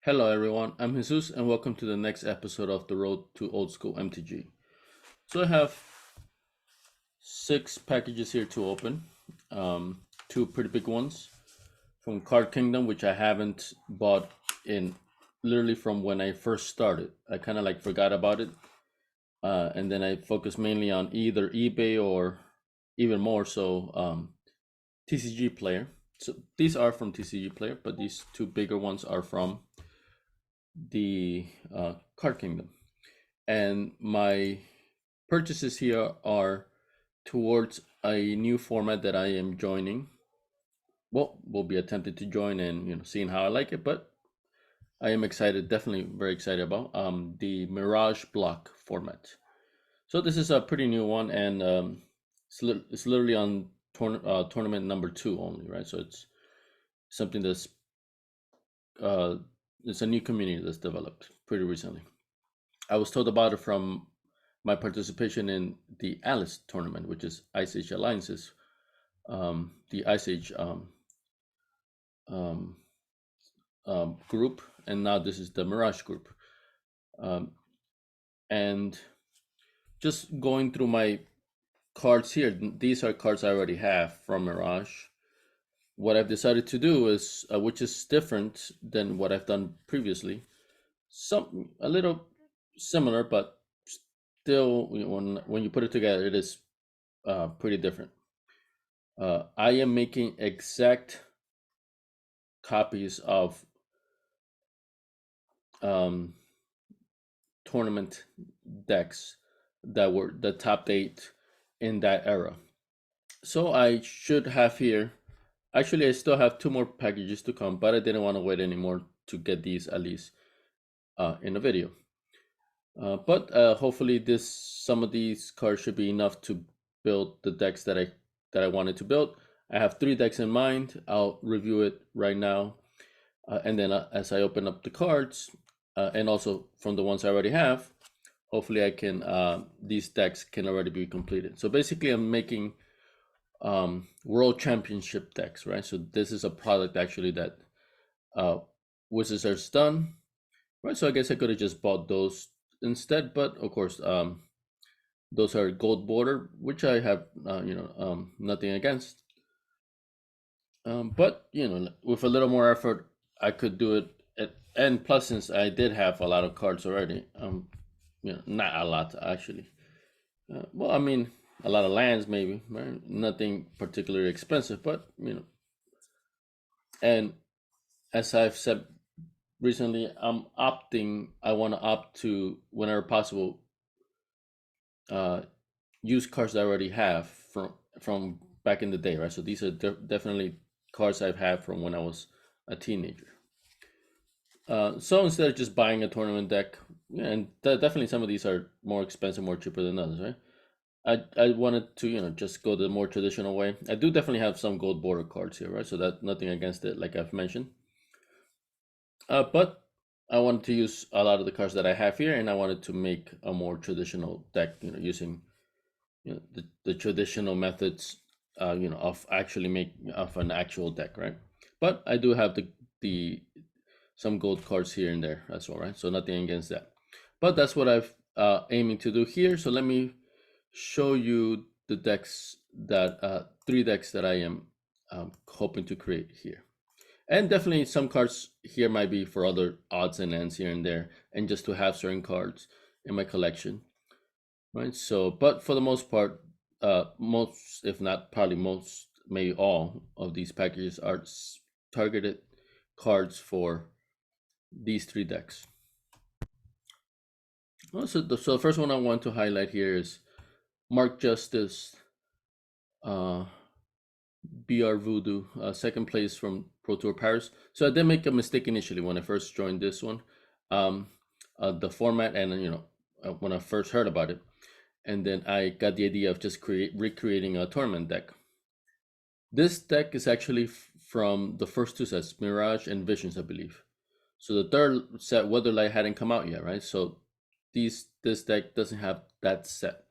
Hello everyone, I'm Jesus and welcome to the next episode of the Road to Old School MTG. So I have 6 packages here to open, two pretty big ones from Card Kingdom, which I haven't bought in literally from when I first started. I kind of like forgot about it, and then I focused mainly on either eBay or even more so TCG Player. So these are from TCG Player, but these two bigger ones are from the Card Kingdom. And my purchases here are towards a new format that I am joining. Well, will be attempted to join and seeing how I like it, but I am excited, definitely very excited about the Mirage Block format. So this is a pretty new one, and it's literally on tournament number 2 only, right? So it's something that's uh, it's a new community that's developed pretty recently. I was told about it from my participation in the Alice tournament, which is Ice Age Alliances, the Ice Age um, group, and now this is the Mirage group. Um, and just going through my cards here, these are cards I already have from Mirage. What I've decided to do is, which is different than what I've done previously, a little similar, but still, when you put it together, it is pretty different. I am making exact copies of um, tournament decks that were the top 8 in that era. So I should have here. Actually, I still have 2 more packages to come, but I didn't want to wait anymore to get these at least in a video. But hopefully, some of these cards should be enough to build the decks that I wanted to build. I have 3 decks in mind. I'll review it right now, and then as I open up the cards, and also from the ones I already have, hopefully I can these decks can already be completed. So basically, I'm making World Championship decks, right? So this is a product actually that Wizards has done, right? So I guess I could have just bought those instead, but of course, those are gold border, which I have nothing against. But with a little more effort, I could do it. And plus, since I did have a lot of cards already, not a lot actually. Well, I mean, a lot of lands maybe, right? Nothing particularly expensive, but and as I've said recently, I'm opting. I want to opt to, whenever possible, uh, use cards that I already have from back in the day, right? So these are definitely cards I've had from when I was a teenager. So instead of just buying a tournament deck, yeah, and definitely some of these are more expensive, more cheaper than others, right? I wanted to just go the more traditional way. I do definitely have some gold border cards here, right? So that nothing against it, like I've mentioned. But I wanted to use a lot of the cards that I have here, and I wanted to make a more traditional deck, using the traditional methods, of actually make of an actual deck, right? But I do have the some gold cards here and there as well, right? So nothing against that. But that's what I've aiming to do here. So let me show you the decks that 3 decks that I am hoping to create here. And definitely some cards here might be for other odds and ends here and there, and just to have certain cards in my collection, right? So, but for the most part, most, if not probably most, maybe all of these packages are targeted cards for these 3 decks. So the first one I want to highlight here is Mark Justice, uh, BR Voodoo, second place from Pro Tour Paris. So I did make a mistake initially when I first joined this one, the format, and when I first heard about it, and then I got the idea of just recreating a tournament deck. This deck is actually from the first 2 sets, Mirage and Visions, I believe. So the third set, Weatherlight, hadn't come out yet, right? So this deck doesn't have that set.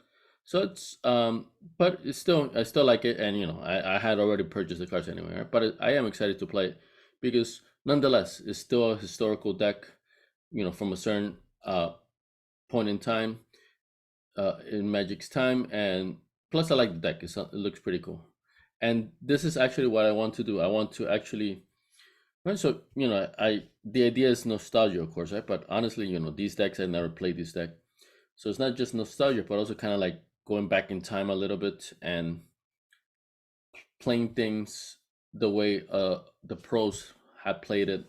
So it's but I still like it, and I had already purchased the cards anyway, right? But I am excited to play it because nonetheless, it's still a historical deck, from a certain point in time, in Magic's time, and plus I like the deck. It looks pretty cool, and this is actually what I want to do. I want to actually, right. So I the idea is nostalgia, of course, right? But honestly, these decks I never played this deck, so it's not just nostalgia, but also kind of like going back in time a little bit and playing things the way the pros had played it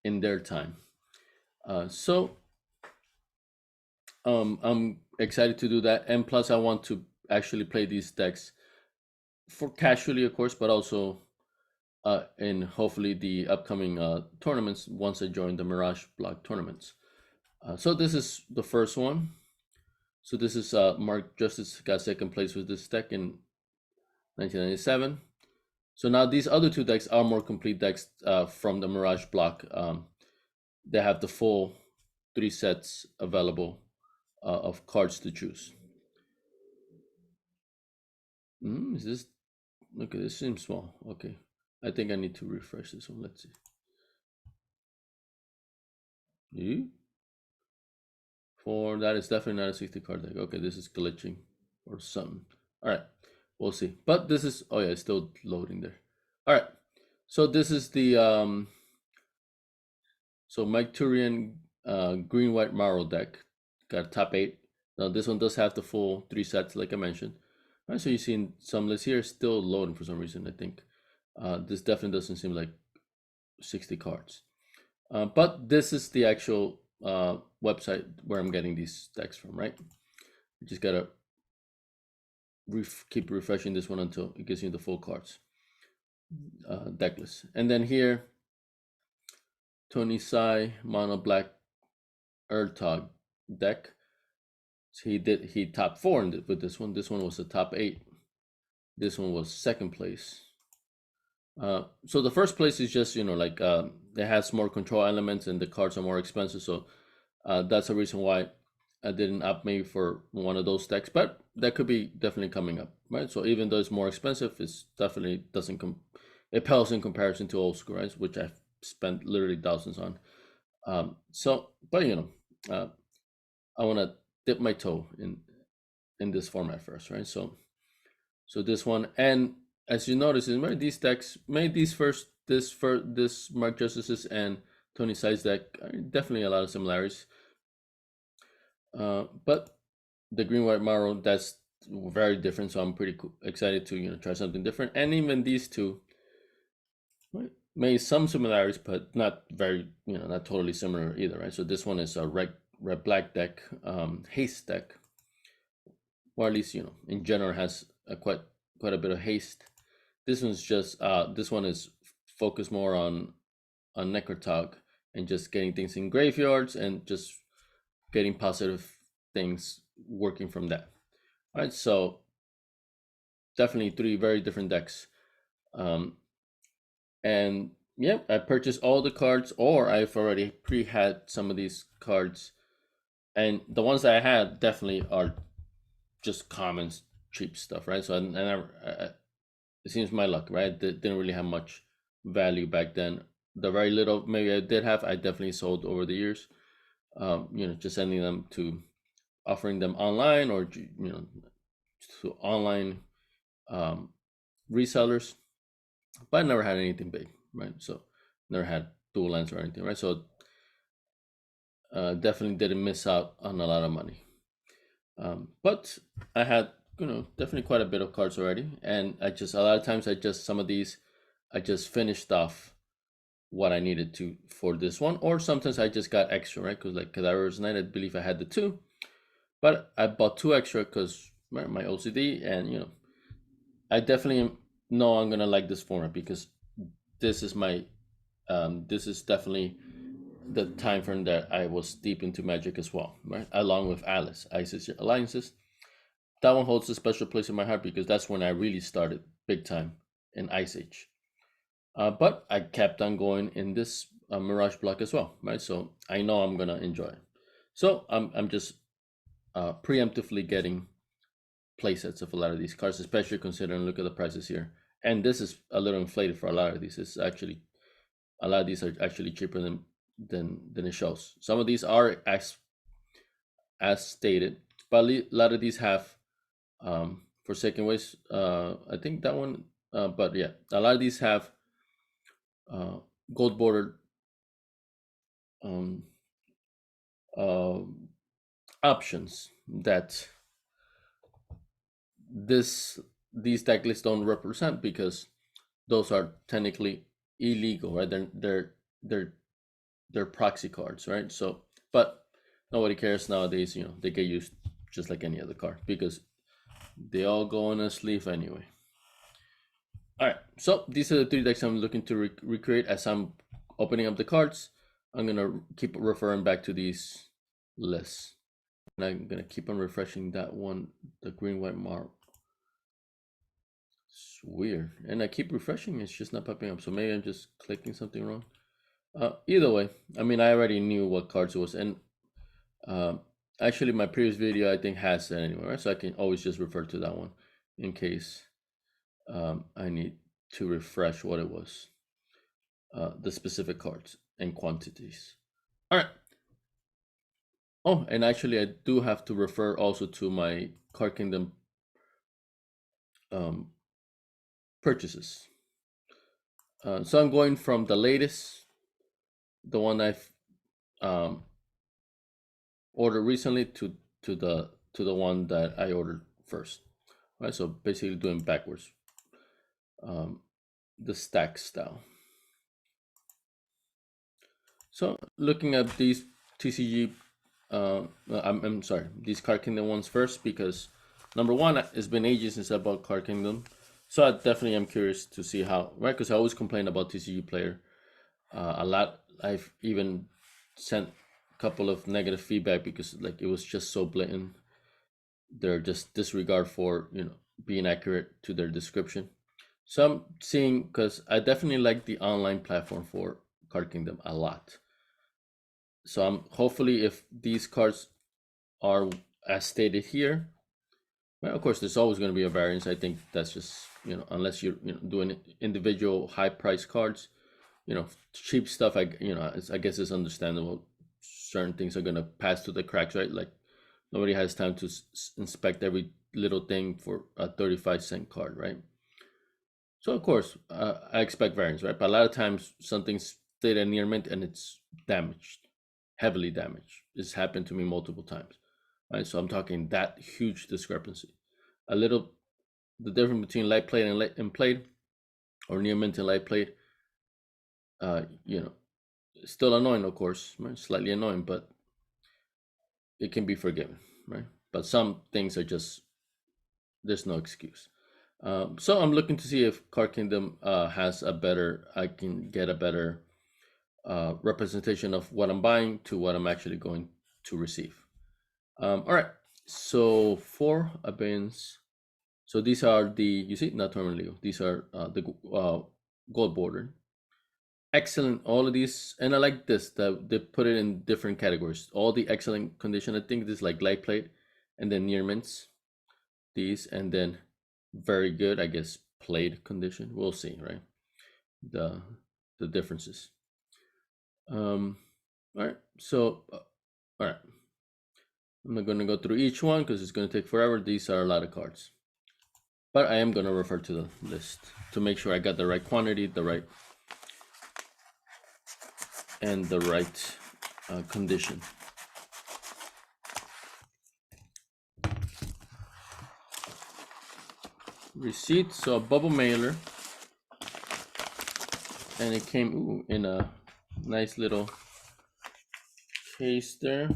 in their time. So I'm excited to do that, and plus I want to actually play these decks for casually, of course, but also in hopefully the upcoming tournaments once I join the Mirage Block tournaments. So this is the first one. So this is Mark Justice got second place with this deck in 1997. So now these other two decks are more complete decks from the Mirage Block. They have the full 3 sets available of cards to choose. Is this okay? This seems small. Okay, I think I need to refresh this one. Let's see. For that is definitely not a 60 card deck. Okay, this is glitching or something. All right, we'll see. But this is, oh yeah, it's still loading there. All right, so this is the so Mike Turian green white Marrow deck. Got top 8. Now this one does have the full 3 sets, like I mentioned. All right, so you've seen some lists here still loading for some reason. I think this definitely doesn't seem like 60 cards. But this is the actual website where I'm getting these decks from, right? You just gotta keep refreshing this one until it gives you the full cards deck list. And then here, Tony Sai mono black Ertog deck. So he top 4 with this one. This one was the top 8. This one was second place. So the first place is just like it has more control elements and the cards are more expensive. So that's a reason why I didn't opt maybe for one of those decks, but that could be definitely coming up, right? So even though it's more expensive, it's definitely doesn't it pales in comparison to old school, right? Which I've spent literally thousands on. So, but I want to dip my toe in this format first, right? So this one, and as you notice, in these decks, made these this Mark Justice's and Tony Sai's deck are definitely a lot of similarities. But the green white Marrow, that's very different. So I'm pretty excited to try something different. And even these two made some similarities, but not very not totally similar either, right? So this one is a red black deck, haste deck, or at least in general has quite a bit of haste. This one's just this one is focused more on Necrotog and just getting things in graveyards and just getting positive things working from that. All right, so definitely 3 very different decks. And yeah, I purchased all the cards, or I've already pre-had some of these cards, and the ones that I had definitely are just common cheap stuff, right? So I never, it seems my luck, right? Didn't really have much value back then. The very little maybe I did have, I definitely sold over the years. Just sending them to, offering them online, or to online resellers. But I never had anything big, right? So never had dual lands or anything, right? So definitely didn't miss out on a lot of money. But I had definitely quite a bit of cards already, and a lot of times some of these I just finished off what I needed to for this one, or sometimes I just got extra, right? Because like Cadaver's Night, I believe I had the 2, but I bought 2 extra because my OCD, and I definitely know I'm gonna like this format because this is my this is definitely the time frame that I was deep into Magic as well, right? Along with Alice, Isis Alliances. That one holds a special place in my heart because that's when I really started big time in Ice Age. But I kept on going in this Mirage Block as well, right? So I know I'm gonna enjoy it. So I'm just preemptively getting playsets of a lot of these cards, especially considering look at the prices here. And this is a little inflated for a lot of these. It's actually a lot of these are actually cheaper than it shows. Some of these are as stated, but a lot of these have Forsaken Ways. I think that one, but yeah, a lot of these have uh, gold bordered um, uh, options that this these deck lists don't represent, because those are technically illegal, right? They're they're proxy cards, right? So, but nobody cares nowadays. You know, they get used just like any other card because they all go on a sleeve anyway. All right, so these are the three decks I'm looking to recreate. As I'm opening up the cards, I'm gonna keep referring back to these lists, and I'm gonna keep on refreshing that one, the green white mark. It's weird, and I keep refreshing. It's just not popping up. So maybe I'm just clicking something wrong. Either way, I mean, I already knew what cards it was, and um, actually, my previous video I think has that anyway, right? So I can always just refer to that one in case I need to refresh what it was, the specific cards and quantities. All right. Oh, and actually, I do have to refer also to my Card Kingdom um, purchases. So I'm going from the latest, the one I've um, ordered recently, to the one that I ordered first. Right. So basically, doing backwards, um, the stack style. So looking at these TCG, I'm sorry, these Card Kingdom ones first, because number one, it's been ages since I bought Card Kingdom, so I definitely am curious to see how, right? Because I always complain about TCG Player a lot. I've even sent a couple of negative feedback because like it was just so blatant. They're just disregard for being accurate to their description. So I'm seeing, because I definitely like the online platform for Card Kingdom a lot. So I'm hopefully, if these cards are as stated here, well, of course, there's always going to be a variance. I think that's just unless you're doing individual high price cards, cheap stuff. I guess it's understandable. Certain things are going to pass through the cracks, right? Like nobody has time to inspect every little thing for a 35-cent card, right? So of course, I expect variance, right? But a lot of times, something's stated near mint and it's damaged, heavily damaged. This happened to me multiple times, right? So I'm talking that huge discrepancy. A little, the difference between light plate and plate, or near mint and light plate, uh, you know, still annoying, of course, right? Slightly annoying, but it can be forgiven, right? But some things are just, there's no excuse. So I'm looking to see if Card Kingdom has a better, I can get a better representation of what I'm buying to what I'm actually going to receive. All right, so for abeyance, so these are the, you see, not terminally, these are the gold border. Excellent, all of these, and I like this, that they put it in different categories. All the excellent condition, I think this is like light plate, and then near mints, these, and then very good, I guess, plate condition. We'll see, right? The the differences. All right, so all right, I'm not going to go through each one because it's going to take forever. These are a lot of cards, but I am going to refer to the list to make sure I got the right quantity, the right condition. Receipt, so a bubble mailer, and it came in a nice little case there.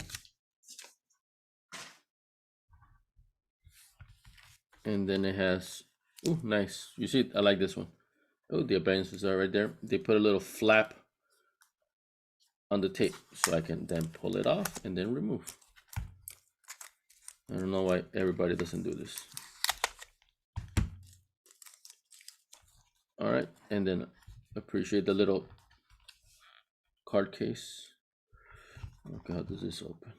And then it has, nice. You see, I like this one. Oh, the appearances are right there. They put a little flap on the tape so I can then pull it off and then remove. I don't know why everybody doesn't do this. All right, and then appreciate the little card case. Okay, how does this open?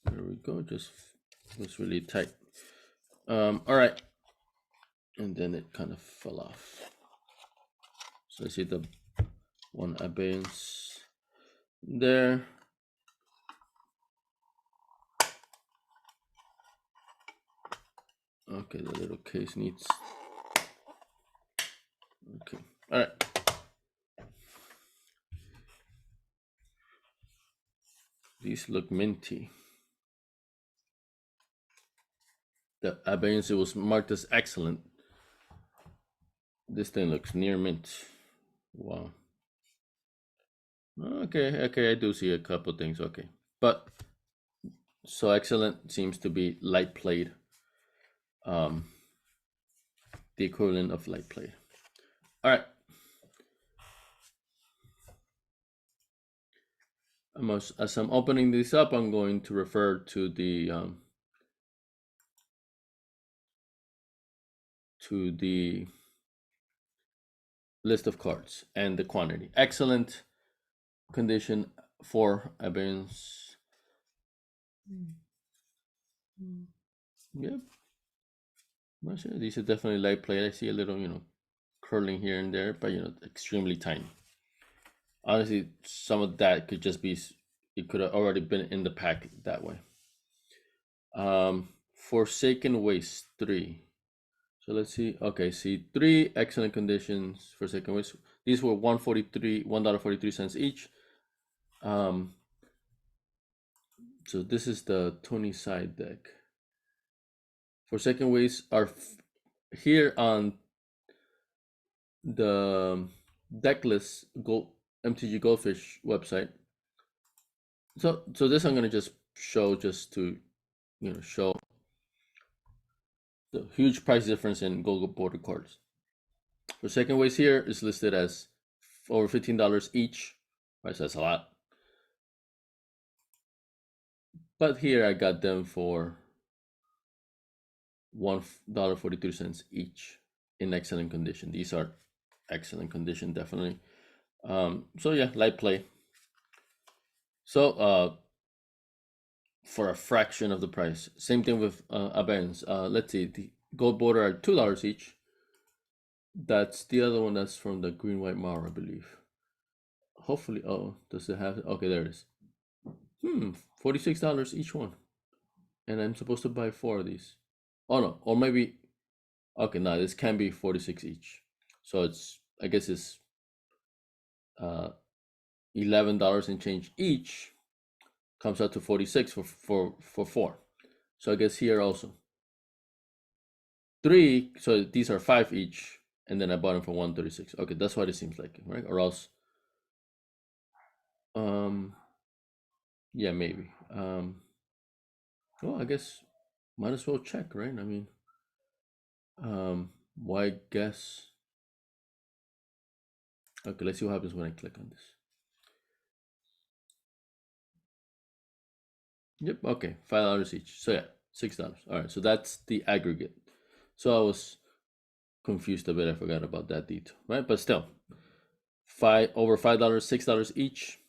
There we go. Just was really tight. All right, and then it kind of fell off. So I see the one abeyance there. Okay, the little case needs. Okay, all right. These look minty. The abeyance was marked as excellent. This thing looks near mint. Wow. Okay, I do see a couple things. Okay, but so excellent seems to be light played. Um, the equivalent of light played. All right. As I'm opening this up, I'm going to refer to the list of cards and the quantity. Excellent condition for abeyance. Yep. Well, sure. These are definitely light played. I see a little, curling here and there, but extremely tiny. Honestly, some of that could just be, it could have already been in the pack that way. Forsaken Waste 3. So let's see. Okay, see 3 excellent conditions for Forsaken Waste. These were $1.43 each. So this is the 20 side deck. Forsaken Waste are here on the decklist MTG Goldfish website. So this I'm gonna just show just to show the huge price difference in gold border cards. Forsaken Waste here is listed as over $15 each. Right, so that's a lot. But here I got them for $1.43 each in excellent condition. These are excellent condition, definitely. So yeah, light play. So for a fraction of the price. Same thing with abeyance. Let's see, the gold border are $2 each. That's the other one that's from the green white Mara, I believe. Hopefully, does it have? Okay, there it is. $46 each one, and I'm supposed to buy 4 of these. Oh no, or maybe. Okay, no, this can be 46 each. So I guess it's $11 and change each, comes out to 46 for 4. So I guess here also 3. So these are 5 each, and then I bought them for 136. Okay, that's what it seems like, right? Or else, yeah, maybe. Well, I guess might as well check, right? I mean, why guess? Okay, let's see what happens when I click on this. Yep. Okay, $5 each. So yeah, $6. All right. So that's the aggregate. So I was confused a bit. I forgot about that detail, right? But still, over $5, $6 each,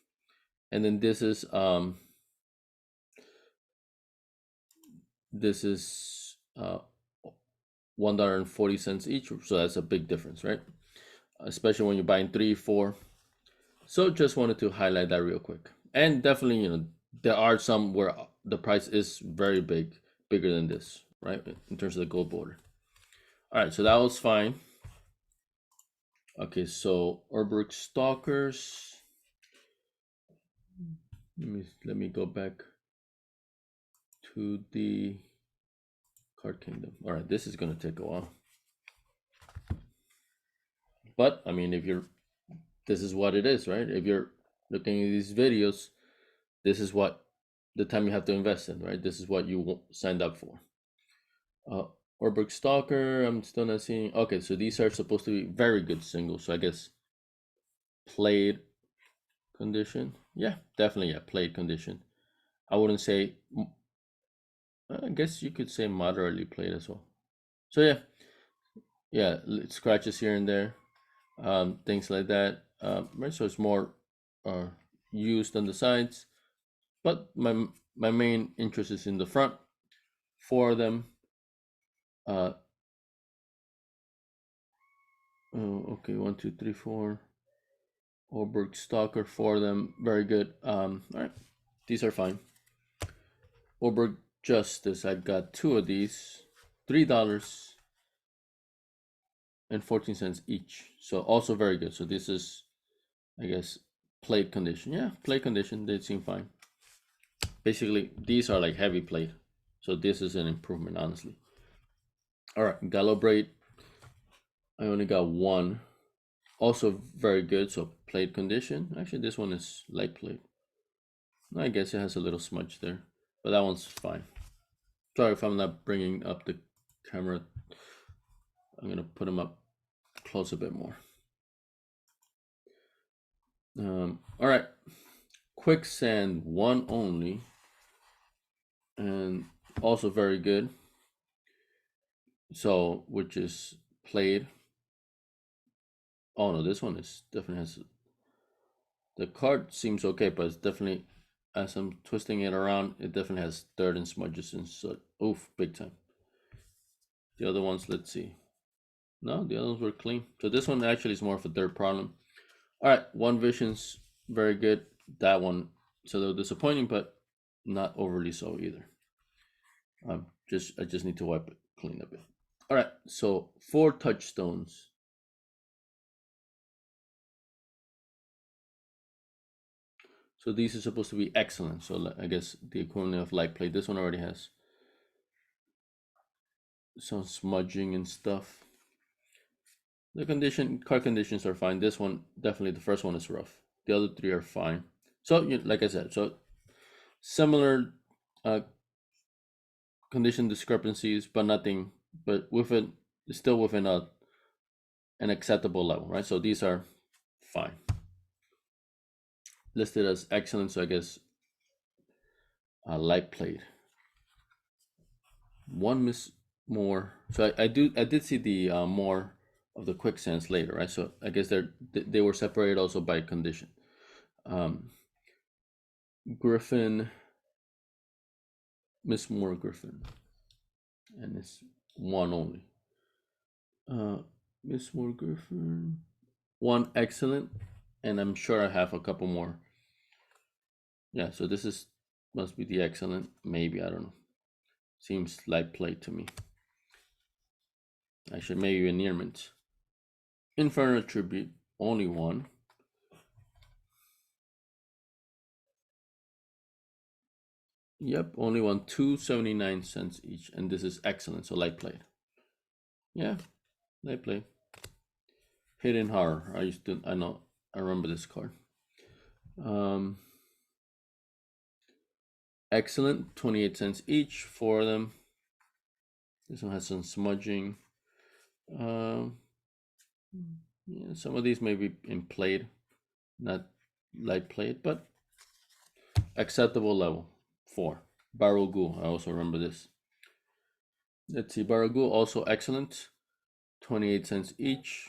and then this is $1.40 each. So that's a big difference, right? Especially when you're buying 3, 4. So just wanted to highlight that real quick. And definitely, there are some where the price is very big, bigger than this, right? In terms of the gold border. All right, so that was fine. Okay, so Urberg Stalkers. Let me go back to the Card Kingdom. All right, this is gonna take a while. But I mean, this is what it is, right? If you're looking at these videos, this is what the time you have to invest in, right? This is what you signed up for. Orberg Stalker, I'm still not seeing. Okay, so these are supposed to be very good singles. So I guess played condition. Yeah, definitely, yeah, played condition. I wouldn't say, I guess you could say moderately played as well. So yeah, scratches here and there, things like that. Right, so it's more used on the sides, but my main interest is in the front. 4 of them, Uh, oh, okay, 1, 2, 3, 4. Oberg Stalker, 4 of them, very good. All right, these are fine. Oberg Justice, I got 2 of these, $3.14 each. So also very good. So this is, I guess, plate condition. Yeah, plate condition. They seem fine. Basically, these are like heavy plate. So this is an improvement, honestly. All right, Gallowbraid. I only got one. Also very good. So plate condition. Actually, this one is light plate. I guess it has a little smudge there, but that one's fine. Sorry if I'm not bringing up the camera. I'm gonna put them up close a bit more. All right, Quicksand, one only, and also very good. So, which is played. Oh no, this one is definitely has. The card seems okay, but it's definitely, as I'm twisting it around, it definitely has dirt and smudges and so. Oof, big time. The other ones, let's see. No, the other ones were clean. So this one actually is more of a dirt problem. All right, One Vision's very good. That one is a little disappointing, but not overly so either. I just need to wipe it clean a bit. All right, so 4 touchstones. So these are supposed to be excellent. So I guess the equivalent of light plate. This one already has some smudging and stuff. The car conditions are fine. This one definitely, the first one is rough. The other 3 are fine. So like I said, so similar uh, condition discrepancies, but nothing, but within, still within an acceptable level, right? So these are fine. Listed as excellent, so I guess light plate. One miss more. So I did see the more of the quicksands later, right? So I guess they were separated also by condition. Um, Griffin, Miss Moore Griffin, and it's one only. Miss Moore Griffin, one excellent, and I'm sure I have a couple more. Yeah, so this is must be the excellent. Maybe, I don't know. Seems like play to me. Actually, maybe a nearmint. Infernal Tribute, only one. Yep, only one. 2.79 each, and this is excellent. So light play. Yeah, light play. Hidden Horror. I know. I remember this card. Um, excellent. 28 cents each. 4 of them. This one has some smudging. Um, yeah, some of these may be in plate, not light plate, but acceptable level. 4. Barugu. I also remember this. Let's see. Barugu also excellent. 28 cents each.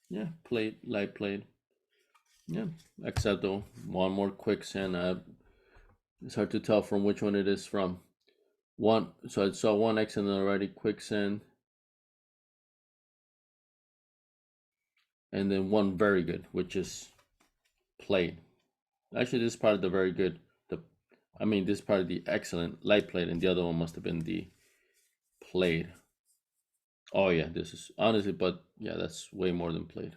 Yeah, plate, light plate. Yeah, acceptable. One more quicksand. It's hard to tell from which one it is from. One, so I saw one excellent already, quicksand, and then one very good, which is plate. Actually, this is part of the very good. This is part of the excellent light plate, and the other one must have been the plate. Oh yeah, this is honestly, but yeah, that's way more than plate.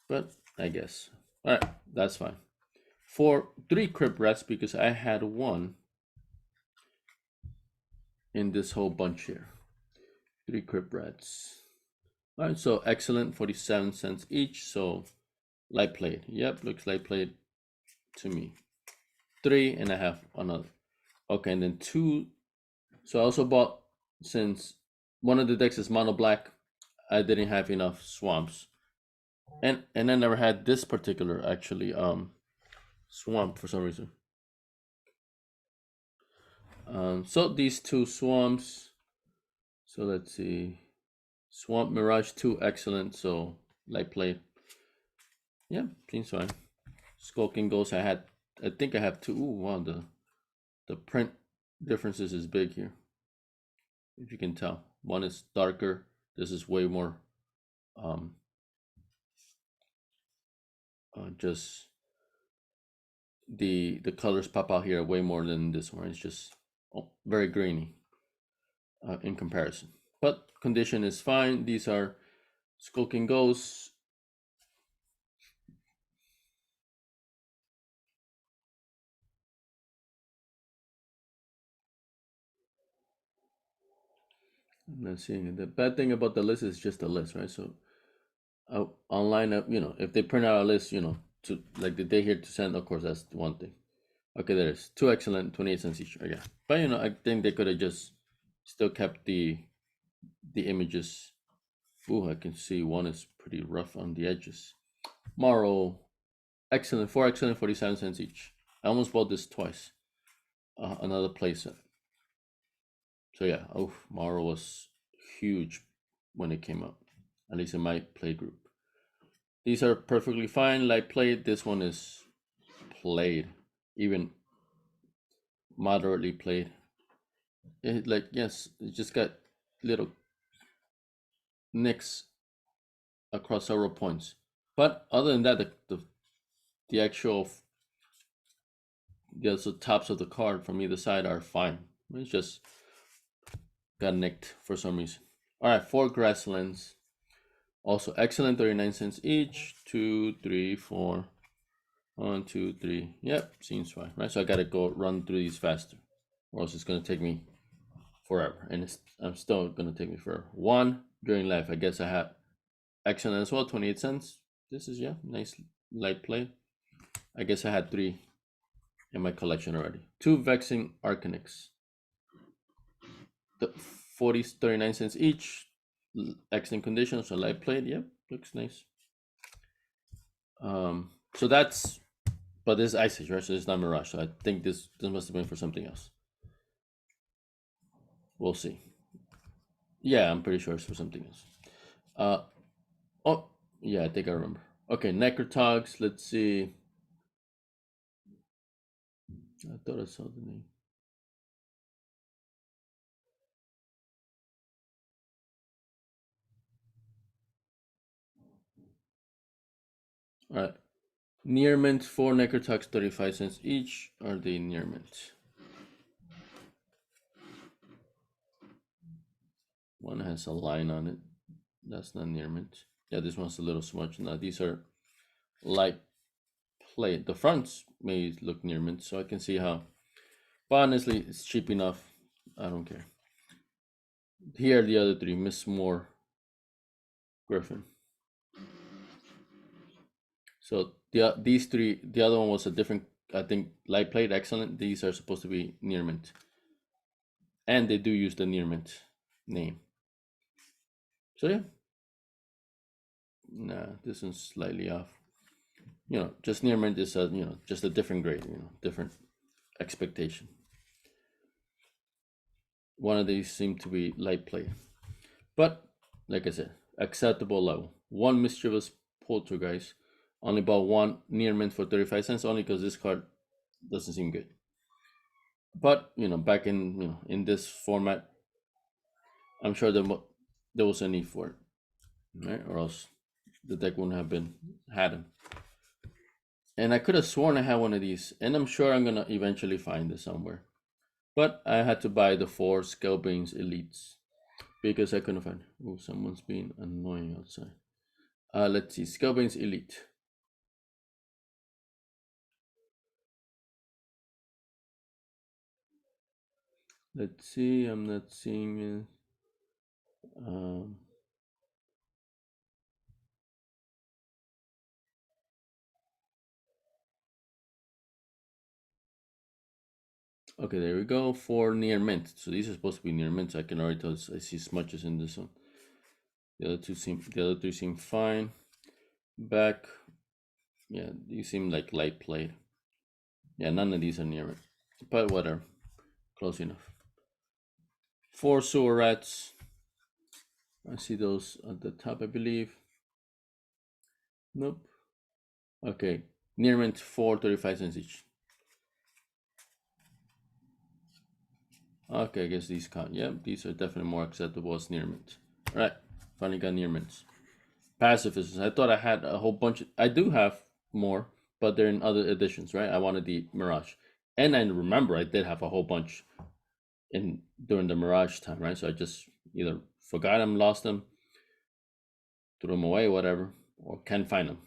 But I guess. All right, that's fine. 3 crypt rats because I had one in this whole bunch here. 3 crypt rats. All right, so excellent, 47 cents each. So light plate. Yep, looks light plate to me. 3, and I have another. Okay, and then 2. So I also bought, since one of the decks is mono black, I didn't have enough swamps, and I never had this particular actually swamp for some reason. So these 2 swamps. So let's see. Swamp Mirage 2, excellent. So light plate. Yeah, seems fine. Skulking Ghost, I had I think I have two. Ooh, wow, the print differences is big here. If you can tell, one is darker. This is way more um, just the colors pop out here way more than this one. It's just very grainy in comparison. But condition is fine. These are Skulking Ghosts. I'm not seeing it. The bad thing about the list is just a list, right? So online, if they print out a list, to like the day here to send, of course, that's one thing. Okay, there is two excellent, 28 cents each. Yeah, but I think they could have just still kept the images. Ooh, I can see one is pretty rough on the edges. Morrow, excellent, four excellent, 47 cents each. I almost bought this twice. Another playset. So yeah, Morrow was huge when it came out, at least in my play group. These are perfectly fine, light played. This one is played, even moderately played. Yes, it just got little nicks across several points. But other than that, the actual tops of the card from either side are fine. It's just got nicked for some reason. All right, four grasslands. Also excellent, 39 cents each. 2, 3, 4. 1, 2, 3. Yep, seems fine, right? So I gotta go run through these faster, or else it's gonna take me forever, and I'm still gonna take me forever. One during life, I guess I had excellent as well, 28 cents. This is nice light play. I guess I had three in my collection already. Two Vexing Arcanics. The 39 cents each. Excellent condition, so light played. Yep, looks nice. So that's, but this is Ice Age, right? So it's not Mirage. So I think this must have been for something else. We'll see. Yeah, I'm pretty sure it's for something else. Oh, yeah, I think I remember. Okay, Necrotogs. Let's see. I thought I saw the name. All right. Near mint, 4 Necrotogs, 35 cents each. Are they near mint? One has a line on it. That's not near mint. Yeah, this one's a little smudged. Now, these are light plate. The fronts may look near mint, so I can see how. But honestly, it's cheap enough. I don't care. Here are the other three. Miss Moore, Griffin. So these three, the other one was a different, I think, light plate, excellent. These are supposed to be near mint. And they do use the near mint name. So yeah. Nah, this one's slightly off. Just near mint is just a different grade, different expectation. One of these seem to be light plate. But like I said, acceptable level. One Mischievous Poltergeist. Only bought one near mint for 35 cents, only because this card doesn't seem good. But back in in this format, I'm sure there was a need for it, right? Or else the deck wouldn't have been had him. And I could have sworn I had one of these, and I'm sure I'm gonna eventually find it somewhere. But I had to buy the 4 Scalbane's Elites because I couldn't find. Oh, someone's being annoying outside. Let's see, Scalbane's Elite. Let's see, I'm not seeing it. Okay, there we go. 4 near mint. So these are supposed to be near mint. So I can already tell. I see smudges in this one. The other three seem fine. Back, yeah, these seem like light plate. Yeah, none of these are near it, but whatever, close enough. 4 sewer rats. I see those at the top, I believe. Nope. Okay, near mint, 4 35 cents each. Okay, I guess these count. Yep, these are definitely more acceptable as near mints. All right, finally got near mints. Pacifisms. I thought I had a whole bunch. I do have more, but they're in other editions, right? I wanted the Mirage, and I remember I did have a whole bunch in during the Mirage time, right? So I just either forgot them, lost them, threw them away, whatever, or can't find them.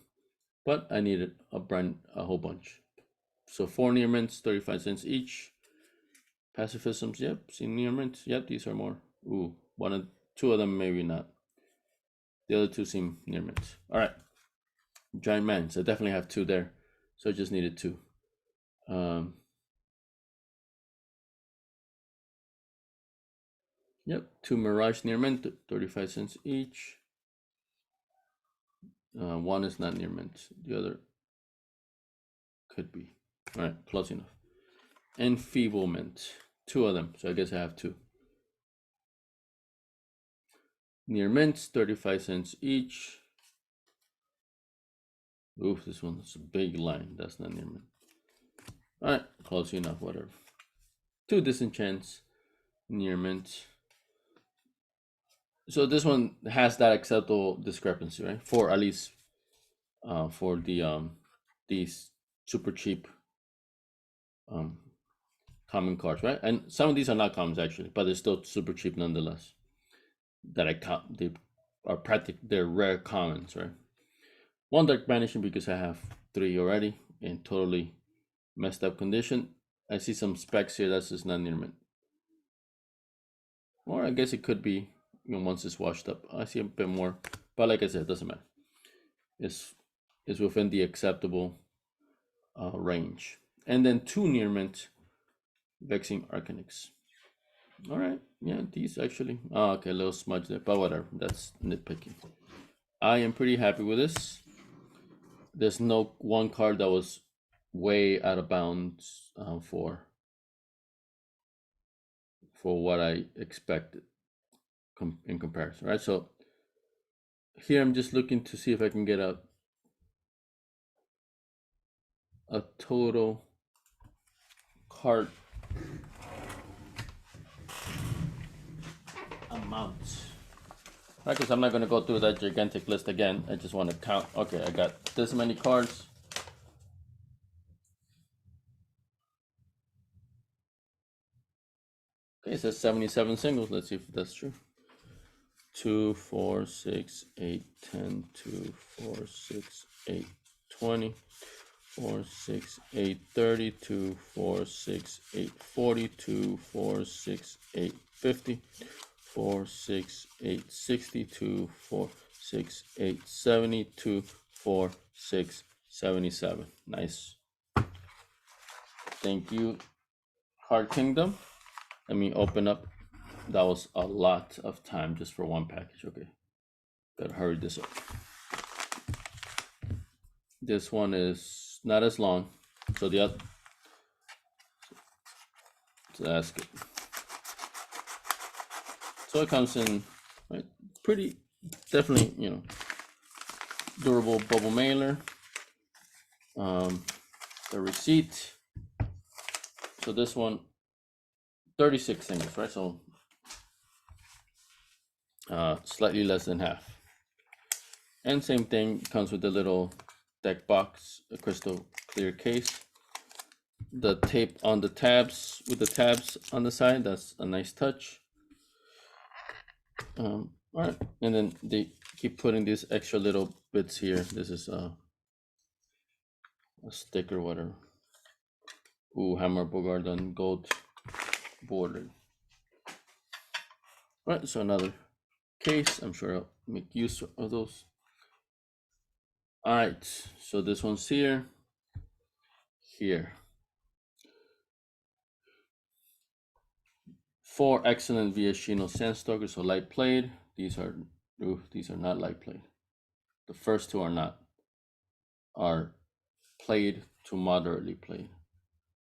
But I needed a whole bunch. So 4 near mints, 35 cents each. Pacifisms, yep. See near mints, yep. These are more. Ooh, two of them maybe not. The other two seem near mints. All right, giant mans. I definitely have two there, so I just needed two. Um, yep, two Mirage near mint, 35 cents each. One is not near mint. The other could be. All right, close enough. Enfeeblement, two of them. So I guess I have two. Near mints, 35 cents each. Oof, this one's a big line. That's not near mint. All right, close enough. Whatever. Two disenchants, near mint. So this one has that acceptable discrepancy, right? For at least for these super cheap um common cards, right? And some of these are not commons actually, but they're still super cheap nonetheless. That I count, they are they're rare commons, right? One Dark Banishing because I have three already in totally messed up condition. I see some specs here that's just not near mint. Or I guess it could be, once it's washed up. I see a bit more, but like I said, it doesn't matter. It's within the acceptable range. And then two near mint Vexing Arcanix. All right, yeah, these actually. Oh, okay, a little smudge there, but whatever. That's nitpicking. I am pretty happy with this. There's no one card that was way out of bounds for what I expected in comparison, right? So here I'm just looking to see if I can get a total card amount. Right, because I'm not going to go through that gigantic list again. I just want to count. Okay, I got this many cards. Okay, it says 77 singles. Let's see if that's true. 2, 4, 6, 8, 10, 2, 4, 6, 8, 20, 4, 6, 8, 30, 2, 4, 6, 8, 40, 2, 4, 6, 8, 50, 4, 6, 8, 60, 2, 4, 6, 8, 70, 2, 4, 6, 77. Nice. Thank you, Card Kingdom. Let me open up. That was a lot of time just for one package. Okay, gotta hurry this up. This one is not as long, so the other. So that's good. So it comes in, right, pretty, definitely, durable bubble mailer. The receipt. So this one, 36 singles, right? So slightly less than half. And same thing comes with the little deck box, a crystal clear case. The tape on the tabs with the tabs on the side, that's a nice touch. All right, and then they keep putting these extra little bits here. This is a sticker, whatever. Ooh, Hammer Bogard on gold border. All right, so another case. I'm sure I'll make use of those. All right, so this one's here. 4 excellent Viashino Sandstalkers, so light played. These are not light played. The first two are played to moderately played.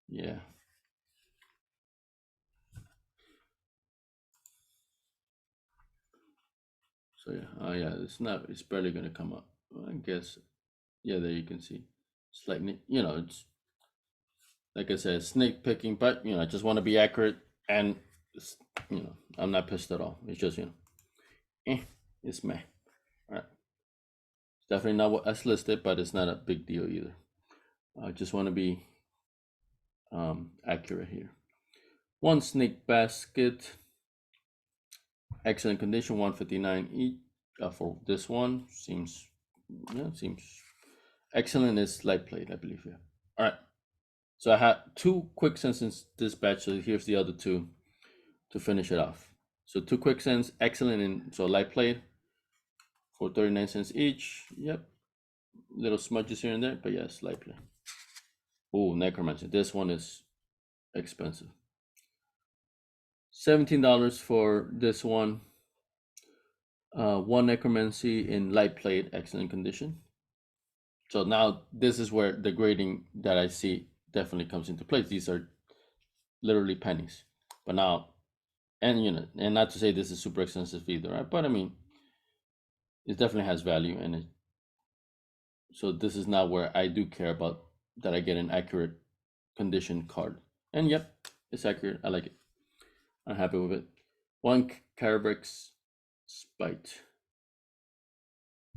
Yeah. So yeah, yeah, it's barely gonna come up. I guess, yeah, there you can see. It's like, it's like I said, snake picking, but I just want to be accurate and it's, I'm not pissed at all. It's just it's meh. All right, it's definitely not what as listed, but it's not a big deal either. I just want to be accurate here. One snake basket, excellent condition, 159 each for this one. Seems excellent is light plate, I believe. Yeah. All right. So I had two quick cents in this batch. So here's the other two to finish it off. So two quick cents, excellent, and so light plate for 39 cents each. Yep. Little smudges here and there, but yes, light plate. Oh, necromancy. This one is expensive. $17 for this one. One necromancy in light plate, excellent condition. So now this is where the grading that I see definitely comes into place. These are literally pennies. But now, and and not to say this is super expensive either, right? But I mean, it definitely has value, and so this is not where I do care about that I get an accurate condition card. And yep, it's accurate. I like it. I'm happy with it. One Carabrix Spite.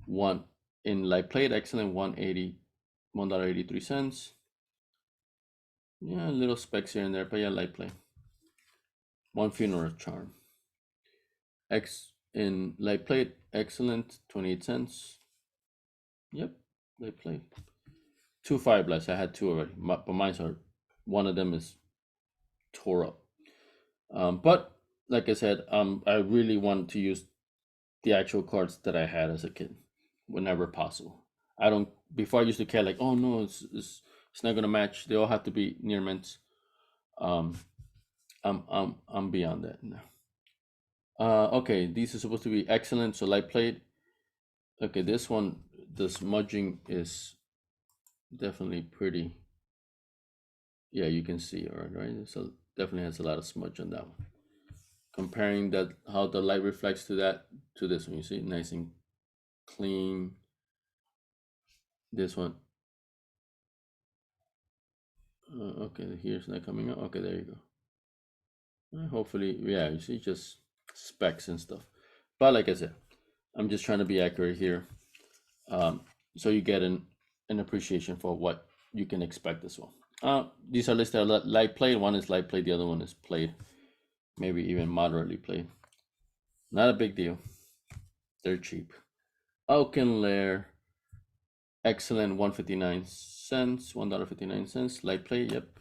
One in light plate, excellent. $1.83. Yeah, little specs here and there, but yeah, light plate. One Funeral Charm. X in light plate, excellent. 28 cents. Yep, light plate. Two Fire Blasts. I had two already, but mine's are one of them is tore up. But like I said, I really want to use the actual cards that I had as a kid, whenever possible. I don't. Before I used to care like, oh no, it's not gonna match. They all have to be near mints. Um, I'm beyond that now. Okay, these are supposed to be excellent. So light plate. Okay, this one, the smudging is definitely pretty. Yeah, you can see, all right? So definitely has a lot of smudge on that one. Comparing that, how the light reflects to that, to this one, you see, nice and clean. This one, okay, here's not coming out. Okay, there you go. Hopefully, yeah, you see, just specs and stuff. But like I said, I'm just trying to be accurate here, so you get an appreciation for what you can expect as well. These are listed light played. One is light played, the other one is played, maybe even moderately played. Not a big deal. They're cheap. Alken Lair, excellent, 159 cents, $1.59. Light play, yep.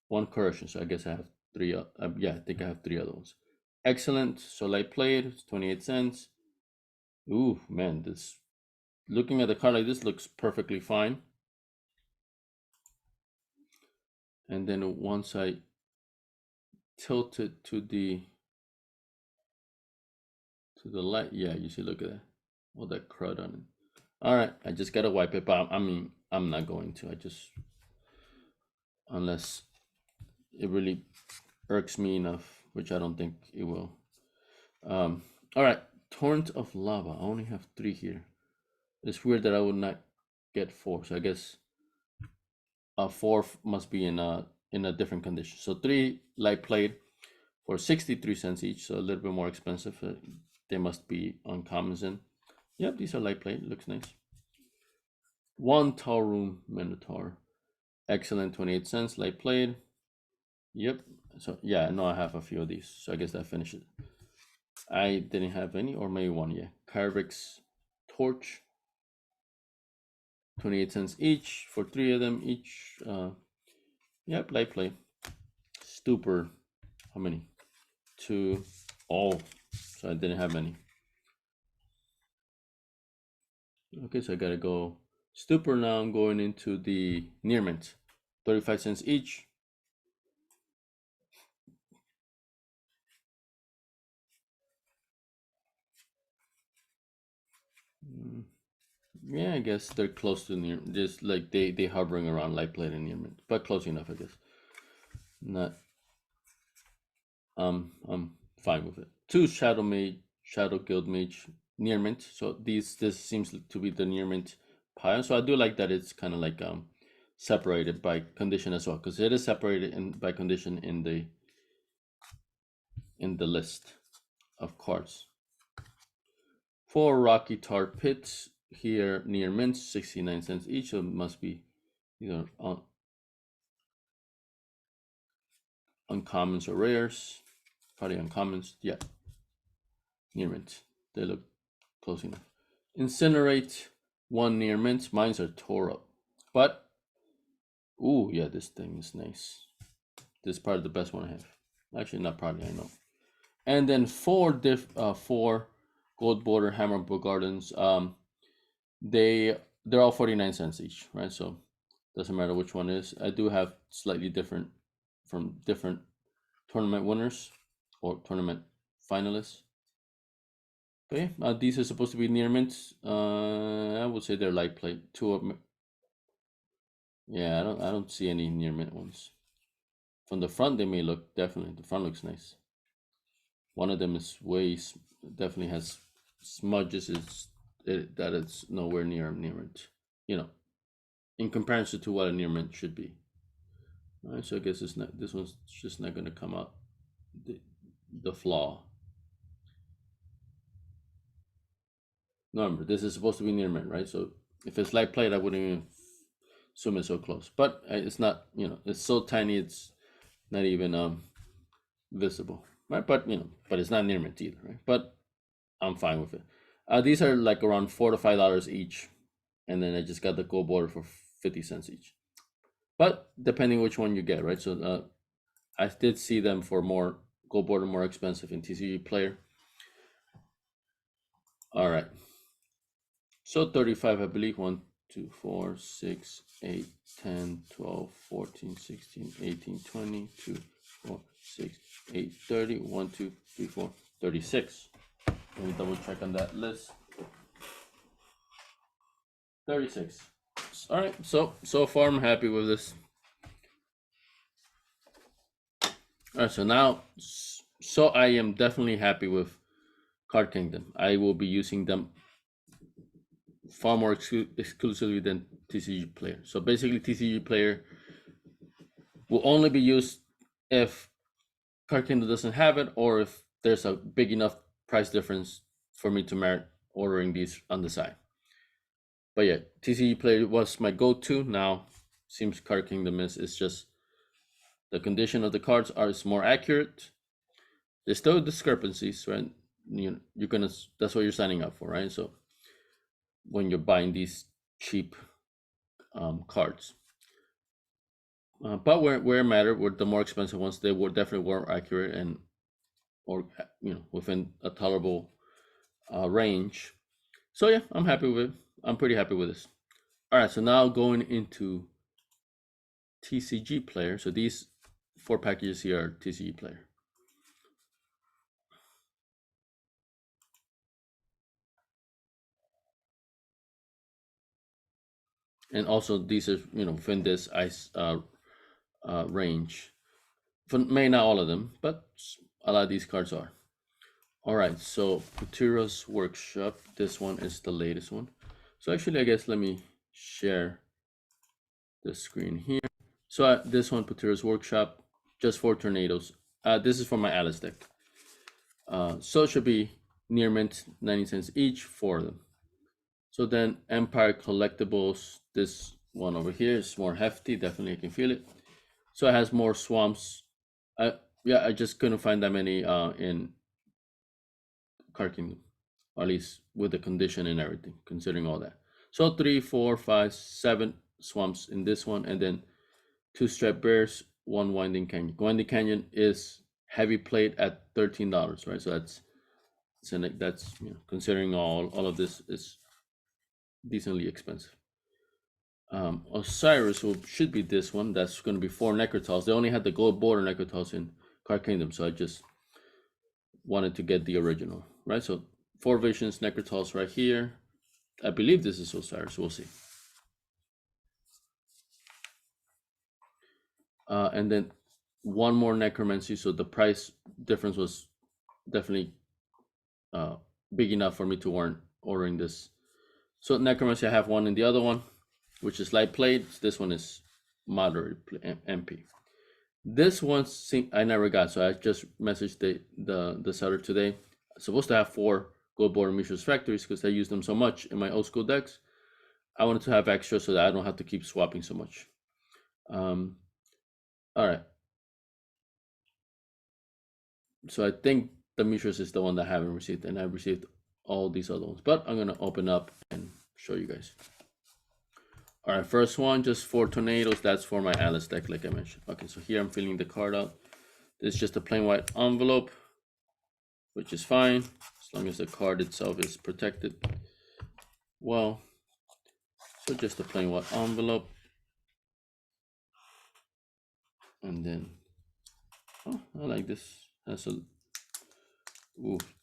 One correction, so I guess I have three. Yeah, I think I have three other ones. Excellent. So light played, 28 cents. Ooh, man, this. Looking at the card like this looks perfectly fine. And then once I tilt it to the light, yeah, you see, look at that, all that crud on it. All right, I just gotta wipe it, but I mean, I'm not going to. I just, unless it really irks me enough, which I don't think it will. All right, Torrent of Lava. I only have three here. It's weird that I would not get four, so I guess four must be in a different condition. So three light plate for 63 cents each, so a little bit more expensive. They must be uncommons in. Yep, these are light plate. Looks nice. One Tall Room Minotaur, excellent, 28 cents, light plate. Yep. So yeah, I know I have a few of these, so I guess that finishes it. I didn't have any, or maybe one. Yeah, Carvix Torch, 28 cents each for three of them each. Yep, light plate. Stupor, how many? Two. Oh, so I didn't have any. Okay, so I gotta go Stupor now. I'm going into the near mint, 35 cents each. Yeah, I guess they're close to near, just like they hovering around light plate and near mint, but close enough, I guess. Not, I'm fine with it. Two Shadow Guild Mage near mint. So this seems to be the near mint pile. So I do like that it's kind of like separated by condition as well, because it is separated by condition in the in the list of cards. 4 Rocky Tar Pits here near mint, 69 cents each. So it must be either uncommons or rares. Probably uncommons. Yeah. Near mint. They look close enough. Incinerate, 1 near mint. Mines are tore up. But, ooh, yeah, this thing is nice. This is probably the best one I have. Actually, not probably, I know. And then 4 gold border hammer book gardens. They're all 49 cents each, right? So doesn't matter which one is. I do have slightly different from different tournament winners or tournament finalists. Okay, these are supposed to be near mint. I would say they're light plate. 2 of them. Yeah, I don't see any near mint ones. From the front, they may look definitely. The front looks nice. One of them is definitely has smudges. That it's nowhere near mint. You know, in comparison to what a near mint should be. All right, so I guess this one's just not going to come out. The flaw. Remember, this is supposed to be near mint, right? So if it's light plate, I wouldn't even assume it's so close. But it's not. It's so tiny. It's not even visible, right? But but it's not near mint either, right? But I'm fine with it. These are like around $4 to $5 each, and then I just got the gold border for 50 cents each. But depending which one you get, right? So I did see them for more gold border, more expensive in TCG Player. All right. So 35, I believe. 1, 2, 4, 6, 8, 10, 12, 14, 16, 18, 20, 2, 4, 6, 8, 30, 1, 2, 3, 4, 36. Let me double check on that list. 36. All right, so far I'm happy with this. All right, so now, I am definitely happy with Card Kingdom. I will be using them far more exclusively than TCG Player. So basically, TCG Player will only be used if Card Kingdom doesn't have it, or if there's a big enough price difference for me to merit ordering these on the side. But yeah, TCG Player was my go-to. Now, seems Card Kingdom is just the condition of the cards is more accurate. There's still discrepancies, right? That's what you're signing up for, right? So when you're buying these cheap cards, but where it matter, were the more expensive ones, they were definitely more accurate or within a tolerable range. So yeah, I'm happy with it. I'm pretty happy with this. All right, so now going into TCG Player. So these 4 packages here are TCG Player. And also these are within this ice range. May not all of them, but a lot of these cards are. All right, so Futura's Workshop. This one is the latest one. So actually, I guess let me share the screen here. So this one, Futura's Workshop, just 4 tornadoes. This is for my Alice deck. So it should be near mint, 90 cents each, 4 of them. So then Empire Collectibles, this one over here is more hefty. Definitely, I can feel it. So it has more swamps. I just couldn't find that many in Card Kingdom, or at least with the condition and everything, considering all that. So 3, 4, 5, 7 swamps in this one, and then 2 striped bears, 1 winding canyon. Winding canyon is heavy plate at $13, right? So that's considering all of this is decently expensive. Osiris should be this one. That's going to be 4 Necrotiles. They only had the gold border Necrotiles in Card Kingdom, so I just wanted to get the original, right? So 4 Visions Necrotiles right here. I believe this is Osiris. We'll see. And then 1 more Necromancy. So the price difference was definitely big enough for me to warrant ordering this. So Necromancy, I have 1 in the other one, which is light plate. This one is moderate MP. This one I never got, so I just messaged the seller today. I'm supposed to have 4 gold border Mishra's factories because I use them so much in my old school decks. I wanted to have extra so that I don't have to keep swapping so much. All right. So I think the Mishras is the one that I haven't received, and I've received all these other ones. But I'm gonna open up and show you guys. All right, first one, just 4 tornadoes. That's for my Alice deck, like I mentioned. Okay, so here I'm filling the card out. This is just a plain white envelope, which is fine as long as the card itself is protected well. So just a plain white envelope, and then oh, I like this. That's a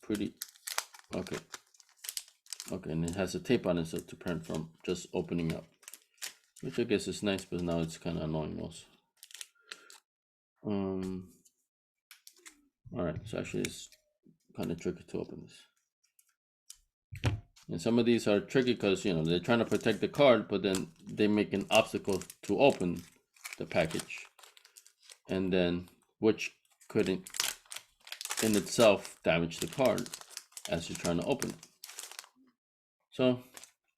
pretty. Okay, and it has a tape on it so to prevent from just opening up, which I guess is nice, but now it's kind of annoying also. All right, so actually it's kind of tricky to open this. And some of these are tricky because, you know, they're trying to protect the card, but then they make an obstacle to open the package. And then, which could in itself damage the card as you're trying to open it. So,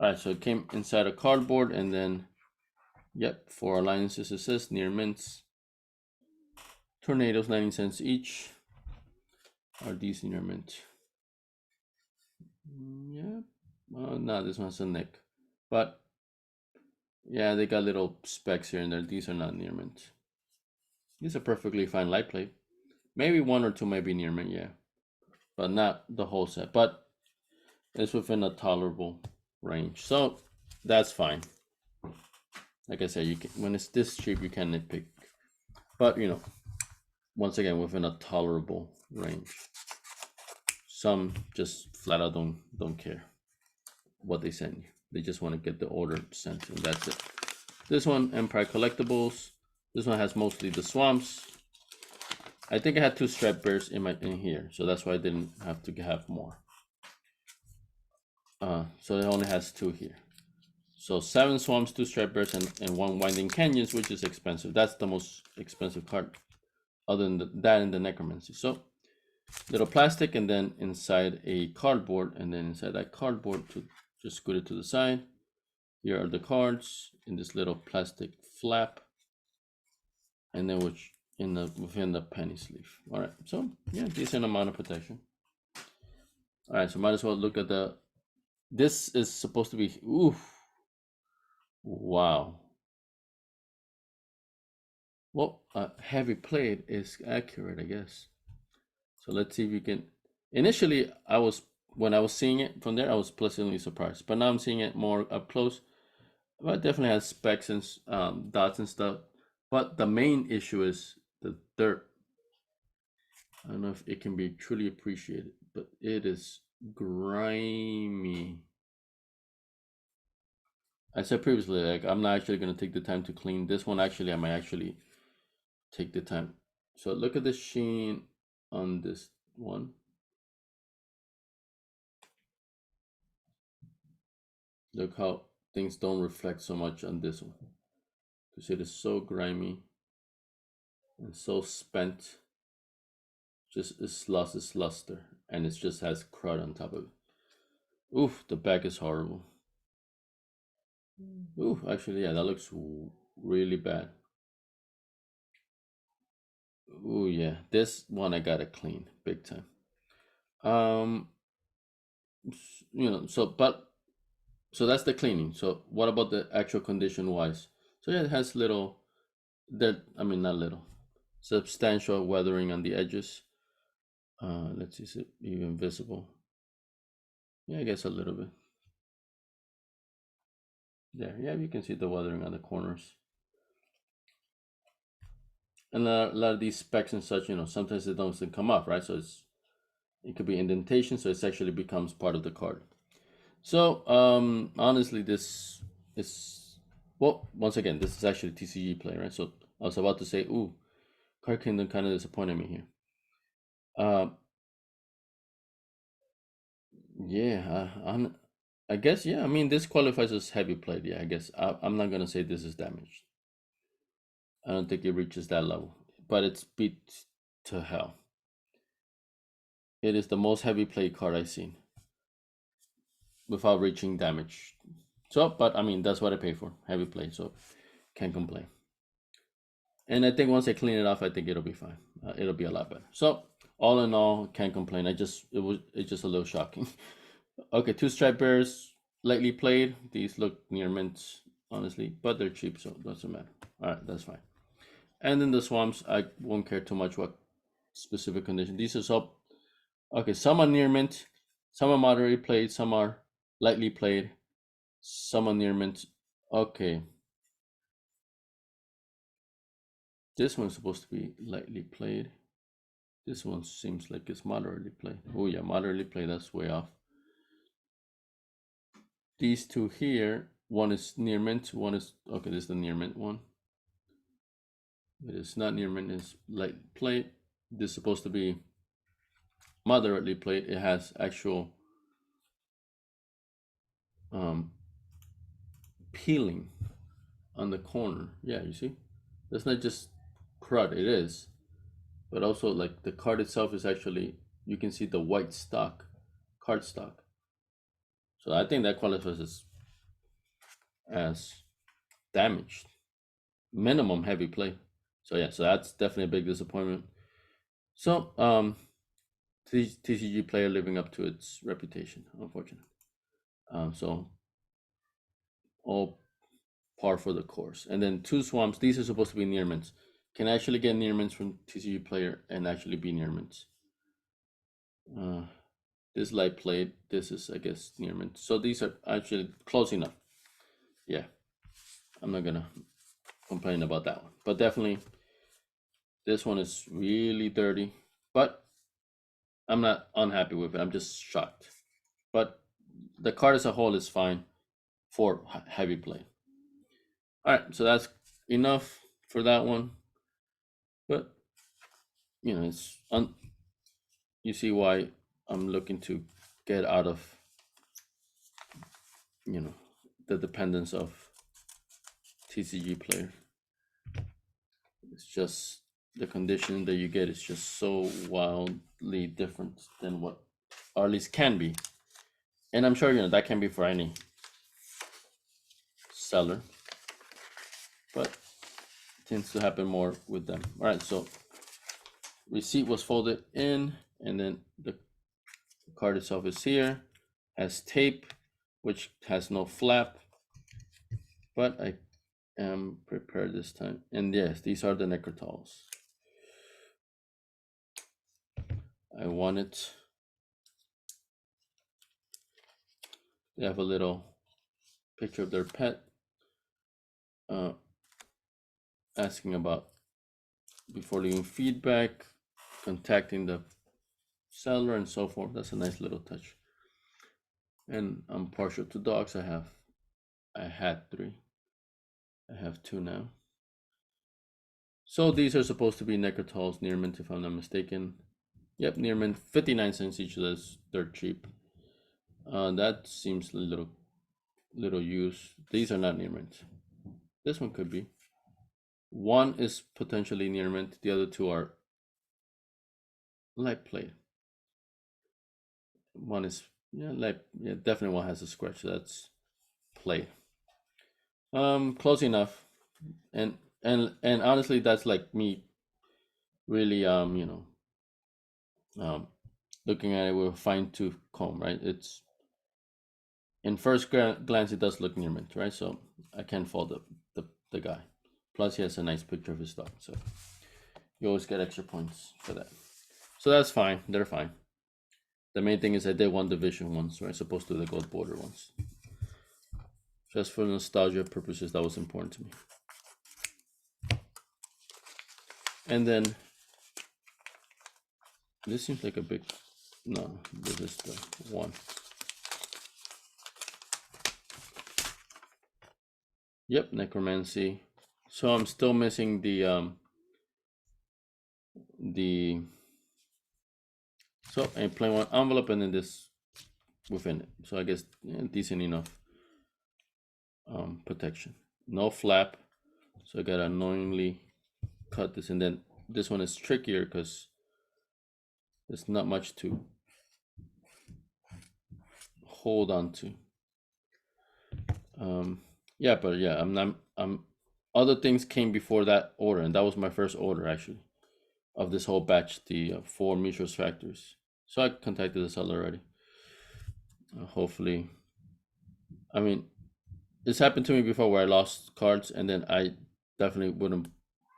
all right, so it came inside a cardboard, and then, yep, 4 alliances assist, near mints. Tornadoes, 90 cents each. Are these near mint? Yeah. No, this one's a nick. But yeah, they got little specks here and there. These are not near mint. These are perfectly fine light plate. Maybe 1 or 2 may be near mint, yeah. But not the whole set. But it's within a tolerable range. So that's fine. Like I said, you can, when it's this cheap, you can nitpick. But, you know, once again, within a tolerable range. Some just flat out don't care what they send you. They just want to get the order sent, and that's it. This one, Empire Collectibles. This one has mostly the swamps. I think I had 2 striped bears in here, so that's why I didn't have to have more. So it only has 2 here. So 7 swamps, 2 striped bears, and 1 winding canyons, which is expensive. That's the most expensive card, other than that and the necromancy. So little plastic, and then inside a cardboard, and then inside that cardboard, to just scoot it to the side. Here are the cards in this little plastic flap, and then which within the penny sleeve. All right, so yeah, decent amount of protection. All right, so might as well look at the. This is supposed to be wow. Well, heavy plate is accurate, I guess. So let's see if you can. Initially, when I was seeing it from there, I was pleasantly surprised. But now I'm seeing it more up close. Well, it definitely has specks and dots and stuff. But the main issue is the dirt. I don't know if it can be truly appreciated, but it is grimy. I said previously, like, I'm not actually going to take the time to clean this one. Actually, I might actually take the time. So look at the sheen on this one. Look how things don't reflect so much on this one, because it is so grimy and so spent. Just it's lost its luster, and it just has crud on top of it. Oof, the back is horrible. Oof, actually, yeah, that looks really bad. Ooh, yeah, this one I gotta clean big time. You know, so that's the cleaning. So what about the actual condition wise? So yeah, it has little, not little, substantial weathering on the edges. Let's see, is it even visible? Yeah, I guess a little bit. There, yeah, you can see the weathering on the corners. And a lot of these specs and such, you know, sometimes they don't come off, right? So it could be indentation, so it actually becomes part of the card. So honestly, this is, well, once again, this is actually TCG play, right? So I was about to say, ooh, Card Kingdom kind of disappointed me here. Yeah, I guess, yeah. I mean, this qualifies as heavy plate. Yeah, I guess I'm not gonna say this is damaged. I don't think it reaches that level. but it's beat to hell. It is the most heavy play card I've seen without reaching damage. So, but I mean, that's what I pay for, heavy play, so can't complain. And I think once I clean it off, I think it'll be fine. It'll be a lot better. So, all in all, can't complain. It's just a little shocking. Okay, two stripe bears, lightly played. These look near mint, honestly, but they're cheap, so it doesn't matter. All right, that's fine. And then the swamps, I won't care too much what specific condition. These are so okay. Some are near mint, some are moderately played, some are lightly played, some are near mint. Okay, this one's supposed to be lightly played. This one seems like it's moderately played. Oh yeah, moderately played. That's way off. These two here, one is near mint, one is okay. This is the near mint one. It is not near mint. It's light played. This is supposed to be moderately played. It has actual peeling on the corner. Yeah, you see, that's not just crud. It is, but also like the card itself is actually, you can see the white stock, card stock. So I think that qualifies as damaged, minimum heavy play. So yeah, so that's definitely a big disappointment. So TCG player living up to its reputation, unfortunately. So all par for the course. And then two swamps. These are supposed to be near mints. Can actually get near mints from TCG player and actually be near mints. This light played. This is, I guess, near mint. So these are actually close enough. Yeah, I'm not gonna complain about that one. But definitely, this one is really dirty. But I'm not unhappy with it. I'm just shocked. But the card as a whole is fine for heavy play. All right, so that's enough for that one. But you know, you see why I'm looking to get out of, you know, the dependence of TCG player. It's just the condition that you get is just so wildly different than what, or at least can be. And I'm sure, you know, that can be for any seller, but it tends to happen more with them. All right, so receipt was folded in, and then the card itself is here, has tape, which has no flap, but I am prepared this time. And yes, these are the Necrotals. I wanted, they have a little picture of their pet, asking about before leaving feedback, contacting the seller, and so forth. That's a nice little touch. And I'm partial to dogs. I had 3. I have 2 now. So these are supposed to be Necrotals near mint, if I'm not mistaken. Yep, near mint, 59 cents each. That's dirt cheap. That seems a little used. These are not near mint. This one could be. One is potentially near mint. The other 2 are light plate. One is definitely one has a scratch. So that's play. Close enough. And honestly, that's like me really looking at it with a fine-tooth comb, right? It's in first glance it does look near mint, right? So I can't fault the guy. Plus he has a nice picture of his dog, so you always get extra points for that. So that's fine. They're fine. The main thing is I did one division once, right? Supposed to the gold border ones. Just for nostalgia purposes, that was important to me. And then this seems like a big, no, this is the one. Yep, necromancy. So I'm still missing the so I'm playing one envelope and then this within it. So I guess decent enough protection. No flap. So I gotta annoyingly cut this, and then this one is trickier because there's not much to hold on to. Yeah, but yeah, I'm not. Other things came before that order, and that was my first order actually of this whole batch, the four Mishra's factories. So I contacted the seller already. Hopefully, I mean, this happened to me before where I lost cards, and then I definitely wouldn't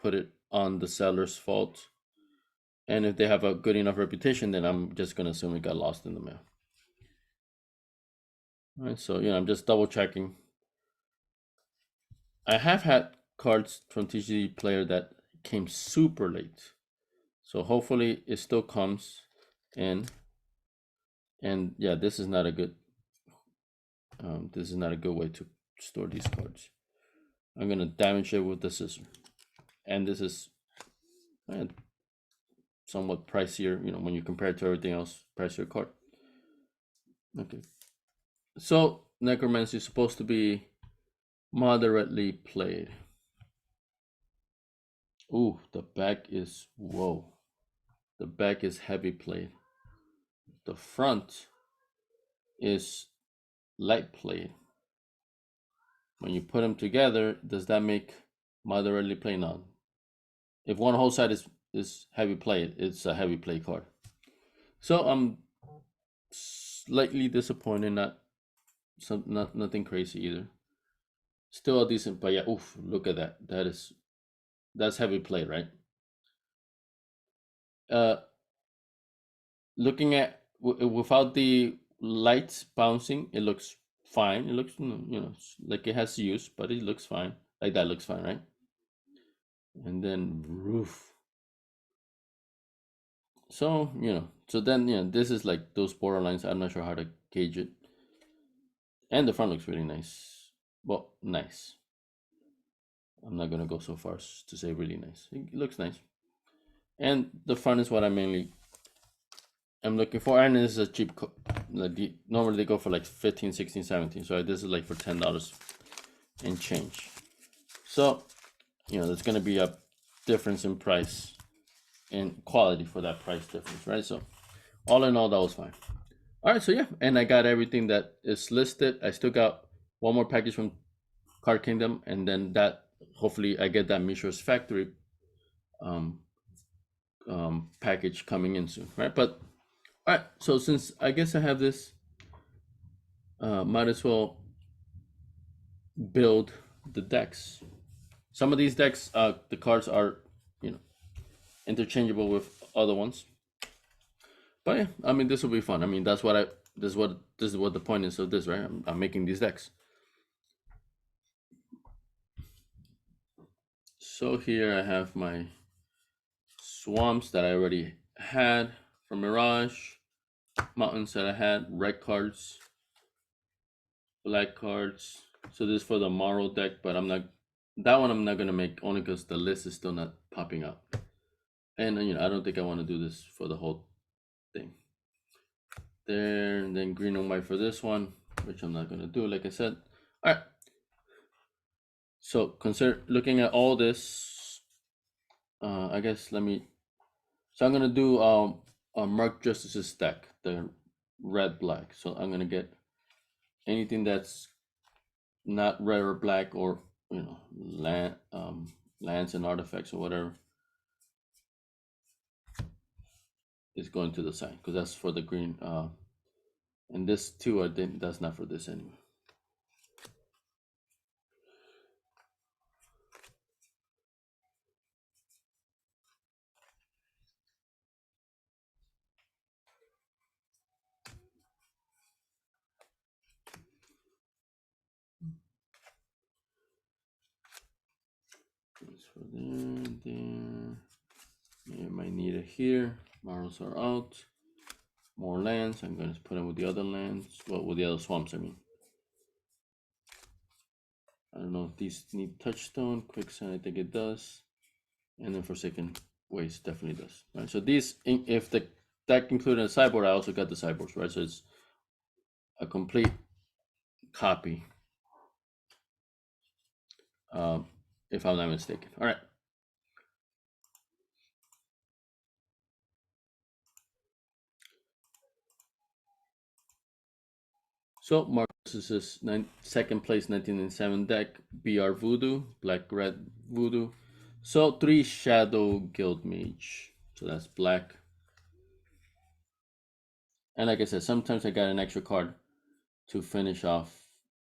put it on the seller's fault. And if they have a good enough reputation, then I'm just gonna assume it got lost in the mail. All right, so I'm just double checking. I have had cards from TCG Player that came super late, so hopefully it still comes. And yeah, this is not a good way to store these cards. I'm gonna damage it with the scissor, and this is somewhat pricier, when you compare it to everything else, pricier card. Okay, so Necromancy is supposed to be moderately played. Ooh, the back is whoa. The back is heavy played. The front is light played. When you put them together, does that make moderately play? None. If one whole side is heavy played, it's a heavy play card. So I'm slightly disappointed. Not nothing crazy either. Still a decent, but yeah, oof, look at that. That's heavy play, right? Uh, Looking at without the lights bouncing, it looks fine. It looks, like it has use, but it looks fine. Like that looks fine, right? And then roof. So so then this is like those borderlines. I'm not sure how to gauge it. And the front looks really nice. Well, nice. I'm not gonna go so far as to say really nice. It looks nice. And the front is what I mainly am looking for. And this is a cheap normally they go for like 15, 16, 17. So this is like for $10 and change. So there's gonna be a difference in price and quality for that price difference, right? So all in all, that was fine. All right, so yeah, and I got everything that is listed. I still got one more package from Card Kingdom, and then that hopefully I get that Mishra's Factory package coming in soon, right? But all right, so since I guess I have this, might as well build the decks. Some of these decks, the cards are, interchangeable with other ones. But yeah, I mean, this will be fun. I mean, this is what the point is of this, right? I'm making these decks. So here I have my swamps that I already had from Mirage, mountains that I had, red cards, black cards. So this is for the Morrow deck, but I'm not gonna make only because the list is still not popping up. And I don't think I want to do this for the whole thing. There, and then green and white for this one, which I'm not gonna do, like I said. All right. So consider looking at all this. I guess let me. So I'm gonna do a Mark Justice's deck, the red black. So I'm gonna get anything that's not red or black, or lands and artifacts or whatever is going to the side, because that's for the green. And this too, I think that's not for this anyway. It's for there. You might need it here. Marrows are out. More lands. I'm going to put them with the other lands. Well, with the other swamps, I mean. I don't know if these need touchstone. Quicksand, I think it does. And then Forsaken Waste definitely does. Right. So these, if the deck included a sideboard, I also got the sideboards, right? So it's a complete copy. If I'm not mistaken. All right. So Marcus is second place 1997 deck, BR Voodoo, black red Voodoo. So 3 Shadow Guild Mage. So that's black. And like I said, sometimes I got an extra card to finish off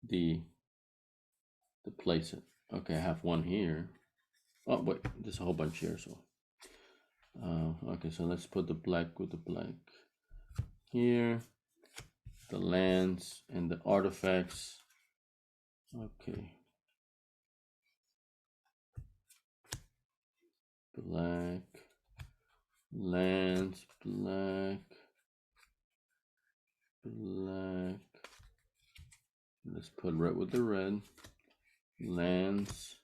the place it. Okay, I have one here. Oh wait, there's a whole bunch here, so okay, so let's put the black with the black here, the lands and the artifacts. Okay, black, lands, black, black. Let's put red with the red, lands.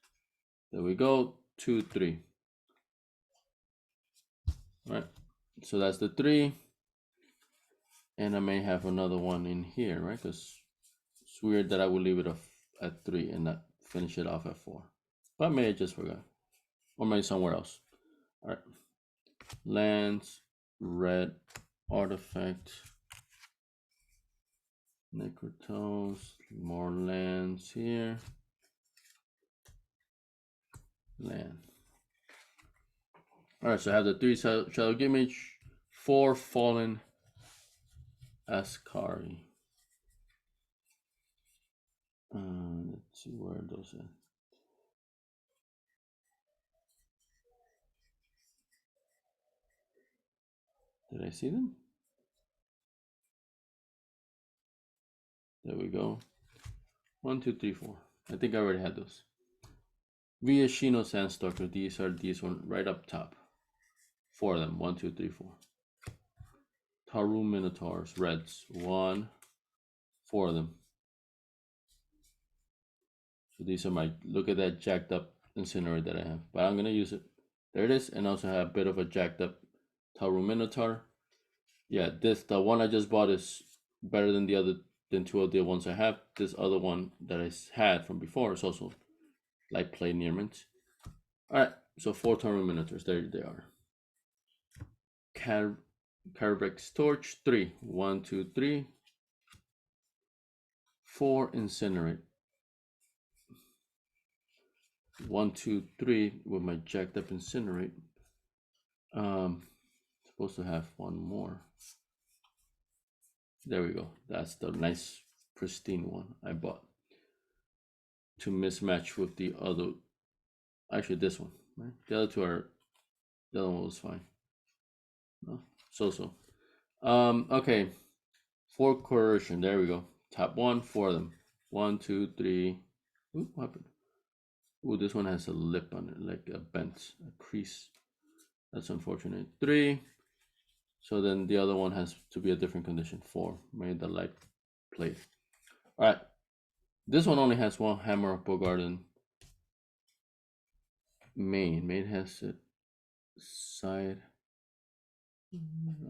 There we go, 2, 3. All right, so that's the 3. And I may have another one in here, right? Because it's weird that I would leave it off at 3 and not finish it off at 4. But maybe I just forgot. Or maybe somewhere else. All right. Lands, red, artifact, Necrotones, more lands here. Land. All right, so I have the 3 Shadow Image, 4 Fallen Ascari. Let's see where those are. Did I see them? There we go. 1, 2, 3, 4. I think I already had those. Viashino Sandstalker. These are these one right up top. 4 of them. 1, 2, 3, 4. Taru Minotaurs. Reds. 1. 4 of them. So these are my, look at that jacked up Incinerator that I have. But I'm going to use it. There it is. And also have a bit of a jacked up Taru Minotaur. Yeah, the one I just bought is better than the other, than 2 of the ones I have. This other one that I had from before is also like play near mint. Alright, so 4 Taru Minotaurs. There they are. Carvex Torch, 3. 1, 2, 3. 4 Incinerate. 1, 2, 3 with my jacked up Incinerate. Supposed to have one more. There we go. That's the nice pristine one I bought to mismatch with the other. Actually, this one. Right? The other two are. The other one was fine. No, so. Okay. 4 Coercion. There we go. Top 1, 4 of them. 1, 2, 3. Ooh, what happened? Ooh, this one has a lip on it, like a bent, a crease. That's unfortunate. 3. So then the other one has to be a different condition. 4. Made the light plate. All right. This one only has 1 Hammer of Bogarden. Main. Main has it. Side.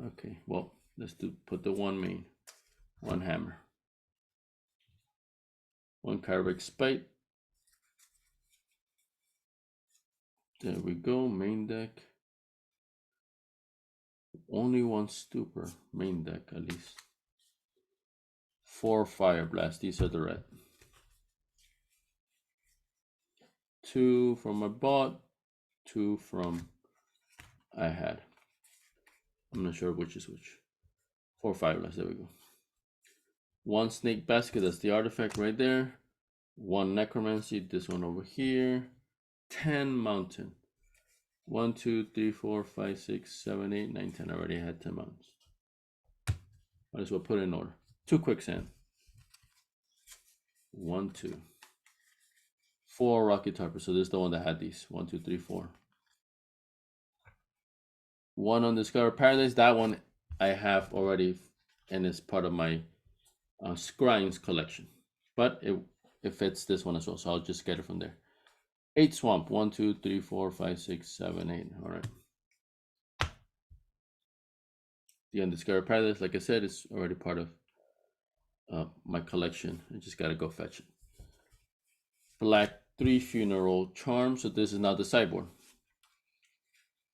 Okay. Well, let's put the 1 main. 1 hammer. 1 Carvex Spite. There we go. Main deck. Only 1 Stupor. Main deck at least. 4 Fire Blast. These are the red. 2 from I bought. 2 from I had. I'm not sure which is which. 4 Fire Blast. There we go. 1 Snake Basket. That's the artifact right there. 1 Necromancy. This one over here. 10 Mountain. 1, 2, 3, 4, 5, 6, 7, 8, 9, 10. I already had 10 mountains. Might as well put it in order. 2 Quicksand. 1, 2. 4 Rocky Tarper. So this is the one that had these. 1, 2, 3, 4. 1 Undiscovered Paradise. That one I have already, and it's part of my Scrines collection. But it fits this one as well, so I'll just get it from there. 8 Swamp. 1, 2, 3, 4, 5, 6, 7, 8. All right. The Undiscovered Paradise, like I said, is already part of my collection. I just gotta go fetch it. Black 3 Funeral Charm. So this is now the sideboard.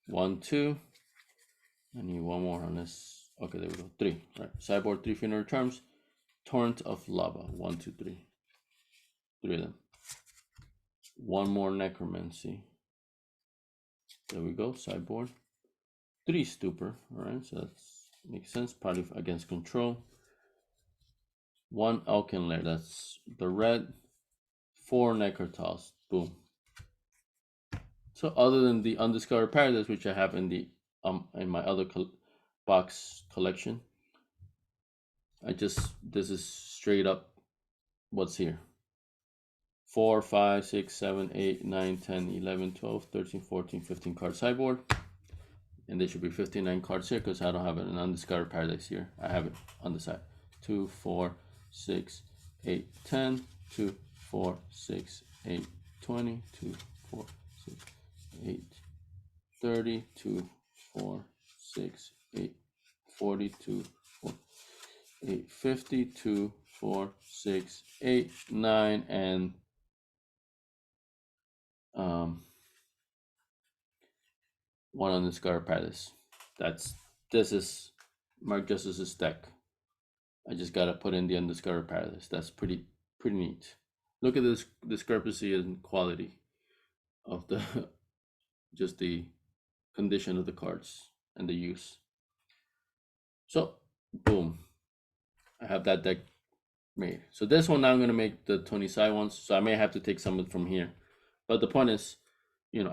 1, 2. I need 1 more on this. Okay, there we go. 3. All right. Sideboard 3 Funeral Charms. Torrent of Lava. 1, 2, 3. 3 of them. One more Necromancy. There we go, sideboard. 3 Stupor. Alright, so that makes sense. Probably against control. 1 Elkin Lair. That's the red. 4 Necrotiles. Boom. So other than the Undiscovered Paradise, which I have in the in my other box collection, this is straight up what's here. 4, 5, 6, 7, 8, 9, 10, 11, 12, 13, 14, 15 card sideboard. And there should be 59 cards here because I don't have an Undiscovered Paradise here. I have it on the side. 2, 4, 6, 8, 10, 2, 4, 6, 8, 20, 2, 4, 6, 8, 30, 2, 4, 6, 8, 40, 2, 4, 8, 50, 2, 4, 6, 8, 9, and one Undiscovered Paradise. This is Mark Justice's deck. I just gotta put in the Undiscovered Paradise. That's pretty neat. Look at this discrepancy in quality of the just the condition of the cards and the use. So boom, I have that deck made. So this one now I'm gonna make the 20 side ones. So I may have to take some from here, but the point is,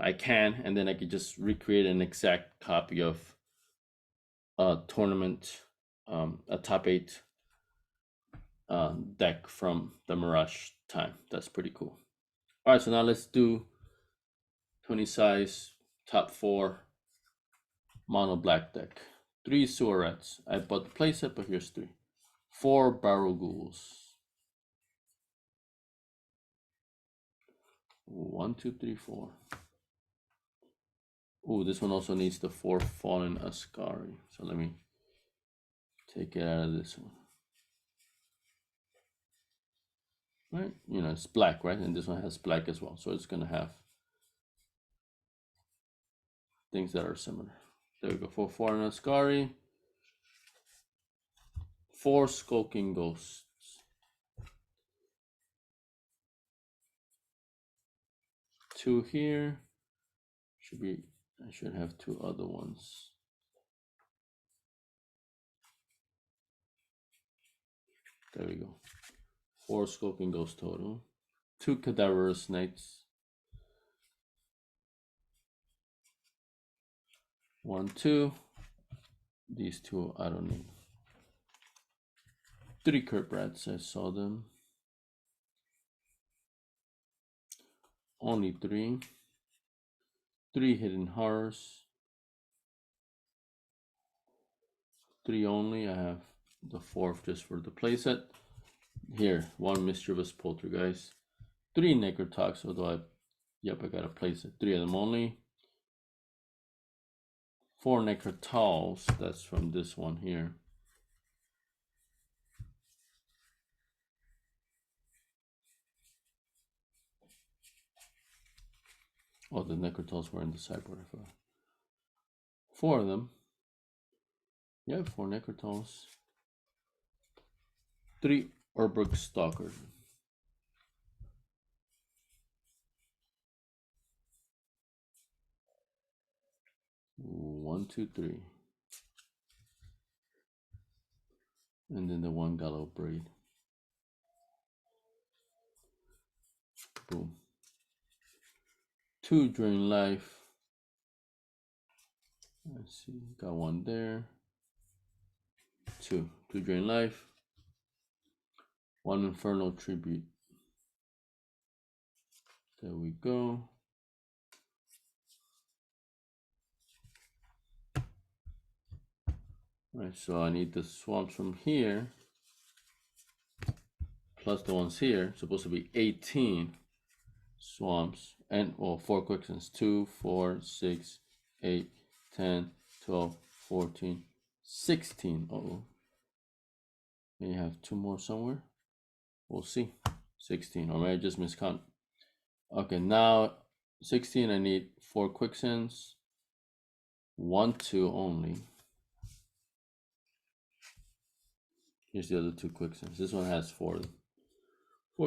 I can, and then I could just recreate an exact copy of a tournament, a top 8 deck from the Mirage time. That's pretty cool. All right, so now let's do 20 size top 4 mono black deck. 3 Sewer Rats. I bought the playset, but here's 3. 4 Barrel Ghouls. 1, 2, 3, 4. Ooh, this one also needs the 4 Fallen Ascari. So let me take it out of this one. Right? It's black, right? And this one has black as well. So it's going to have things that are similar. There we go. 4 Fallen Ascari. 4 Skulking Ghosts. 2 here. I should have 2 other ones. There we go. 4 Skulking Ghosts total. 2 Cadaverous Knights. 1, 2. These 2 I don't need. 3 Kurt Brats, I saw them. Only 3. 3 Hidden Horrors. 3 only. I have the 4th just for the playset. Here, 1 Mischievous Poltergeist. 3 Necrotox, although I got a playset. 3 of them only. 4 Necrotals, that's from this one here. Oh, the Necrotals were in the sideboard. 4 of them. Yeah, 4 Necrotals. 3 Urbrug Stalker. 1, 2, 3. And then the 1 Gallow Braid. Boom. 2 Drain Life. Let's see, got 1 there. 2 Drain Life. 1 Infernal Tribute. There we go. Alright, so I need the swamps from here plus the ones here. Supposed to be 18 swamps and 4 quicksands. 2, 4, 6, 8, 10, 12, 14, 16. Uh-oh. May have 2 more somewhere. We'll see. 16, or may I just miscount? Okay, now 16, I need 4 quicksands. 1, 2 only. Here's the other two quicksands. This one has four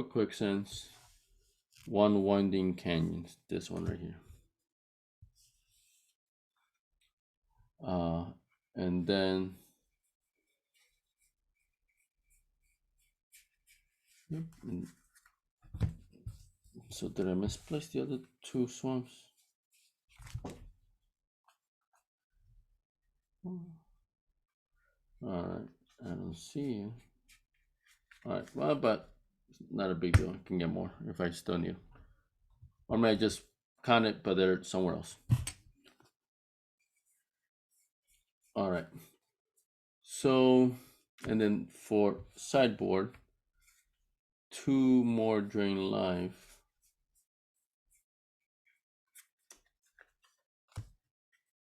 quicksands, one winding canyon. This one right here. And then yep. So did I misplace the other two swamps? All right, I don't see you. All right, well, but not a big deal. I can get more if I still need. Or may I just count it, but they're somewhere else. All right. So, and then for sideboard, two more drain life.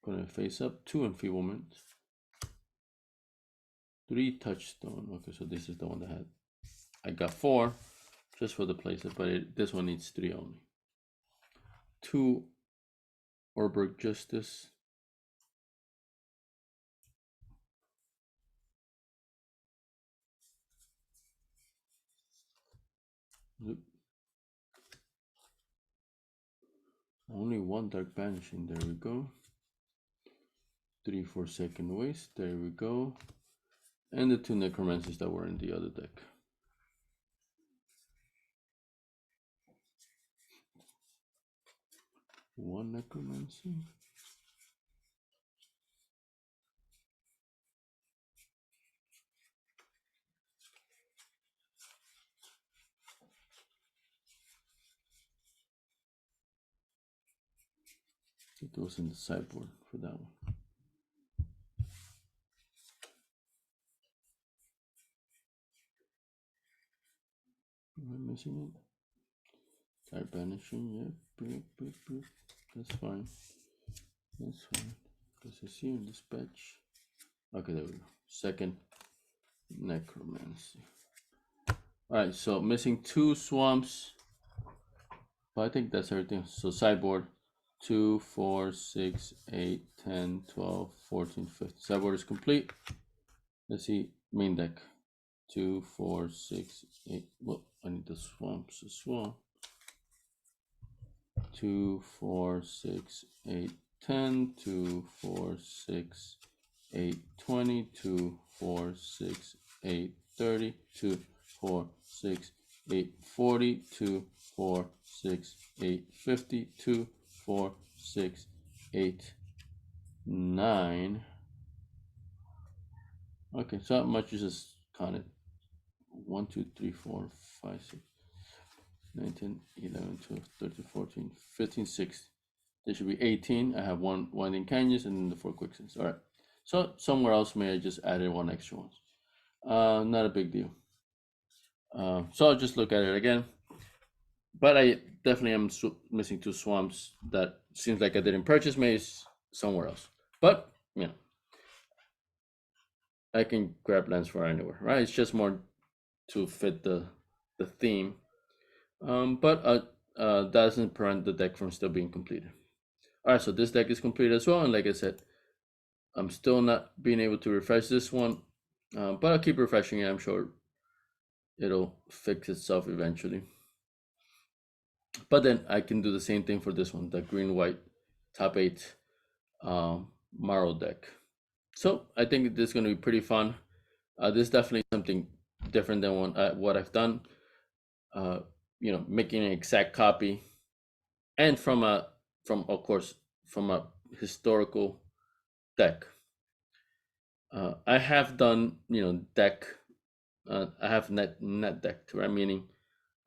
Gonna face up, two enfeeblement, three touchstone. Okay, so this is the one that had. I got four just for the places, but this one needs three only. Two Orberg Justice. Only one Dark Banishing. There we go. 3 for second waste. There we go. And the two Necromancers that were in the other deck. One Necromancer. It goes in the sideboard for that one. Am I missing it? Dark Banishing, yep. That's fine. That's fine. Because I see in dispatch. Okay, there we go. Second Necromancy. Alright, so missing two swamps. But I think that's everything. So sideboard 2, 4, 6, 8, 10, 12, 14, 15. Sideboard is complete. Let's see main deck. 2, 4, 6, 8. Well, I need the swamps as well. 2, 4, 6, 8, 10, 2, 4, 6, 8, 20, 2, 4, 6, 8, 30, 2, 4, 6, 8, 40, 2, 4, 6, 8, 50, 2, 4, 6, 8, 9. Okay, so that much is just counted. 1, 2, 3, 4, 5, 6, 9, 10, 11, 12, 13, 14, 15, 16. There should be 18. I have one winding canyons and then the 4 quicksands. All right. So somewhere else, may I just added one extra one. Not a big deal. So I'll just look at it again. But I definitely am missing two swamps that seems like I didn't purchase maze somewhere else. But, you know, I can grab lands for anywhere, right? It's just more to fit the theme. But that doesn't prevent the deck from still being completed. All right, so this deck is complete as well. And like I said, I'm still not being able to refresh this one, but I'll keep refreshing it. I'm sure it'll fix itself eventually. But then I can do the same thing for this one, the green-white top 8 Marrow deck. So I think this is going to be pretty fun. This is definitely something different than what I've done. You know, making an exact copy, and from a historical deck. I have done, you know, deck. I have net decked, right? Meaning,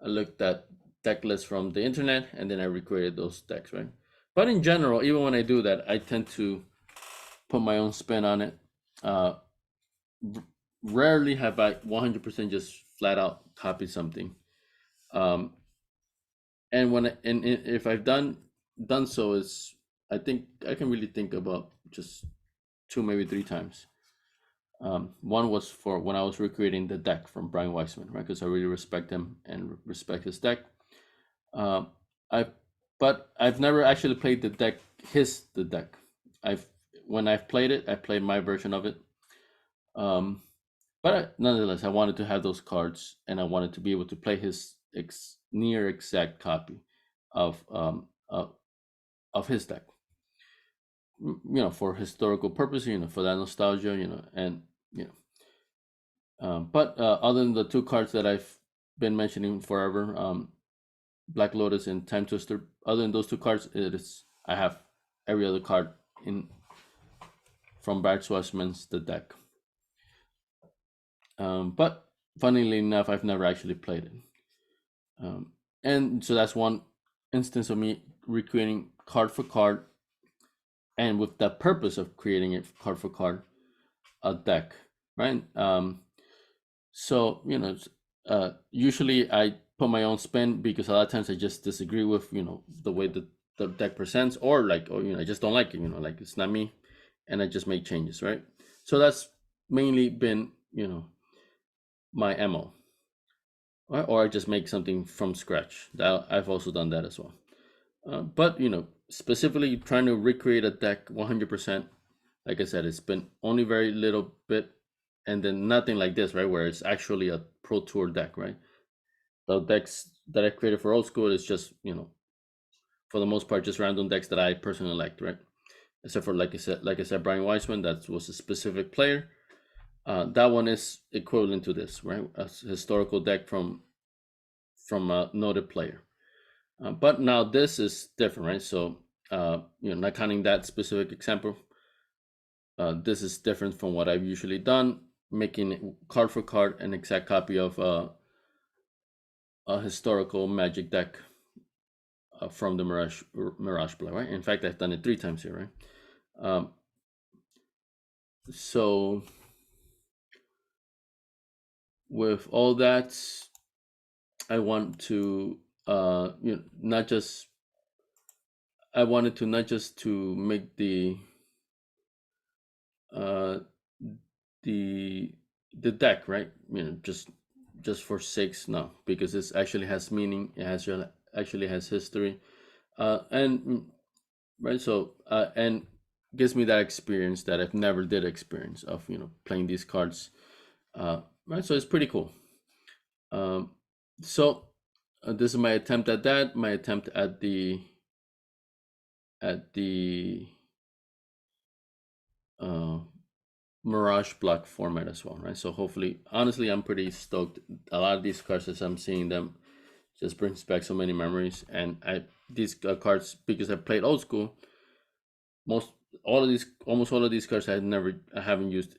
I looked at deck lists from the internet and then I recreated those decks, right? But in general, even when I do that, I tend to put my own spin on it. Rarely have I 100% just flat out copied something. And if I've done so, is I think I can really think about just 2, maybe 3 times. One was for when I was recreating the deck from Brian Weissman, right? Because I really respect him and respect his deck. But I've never actually played the deck. The deck. When I've played it, I played my version of it. Nonetheless, I wanted to have those cards, and I wanted to be able to play his near exact copy of his deck. For historical purposes, for that nostalgia, and you but other than the two cards that I've been mentioning forever, Black Lotus and Time Twister. Other than those two cards, it is I have every other card in from Bart Swashman's the deck. But funnily enough, I've never actually played it. And so that's one instance of me recreating card for card, and with the purpose of creating it card for card, a deck, right? So usually I put my own spin because a lot of times I just disagree with the way that the deck presents, or like, or I just don't like it, like it's not me, and I just make changes, right? So that's mainly been my mo, right? Or I just make something from scratch. That I've also done that as well. But specifically trying to recreate a deck 100%. Like I said, it's been only very little bit, and then nothing like this, right? Where it's actually a pro tour deck, right? The decks that I created for old school is just for the most part just random decks that I personally liked, right? Except for like I said, Brian Weissman, that was a specific player. That one is equivalent to this, right? A historical deck from a noted player. But now this is different, right? So not counting that specific example, this is different from what I've usually done, making it card for card an exact copy of a historical Magic deck from the Mirage Block, right? In fact, I've done it 3 times here, right? So with all that, I want to not just I wanted to not just to make uh the the deck, right, just for sakes, no, because this actually has meaning. It has actually has history, and right, so and gives me that experience that I've never did experience of playing these cards, right, so it's pretty cool. um so this is my attempt at that, my attempt at the uh Mirage Block format as well, right? So hopefully, honestly, I'm pretty stoked. A lot of these cards, as I'm seeing them, just brings back so many memories. And these cards, because I played old school, almost all of these cards I haven't used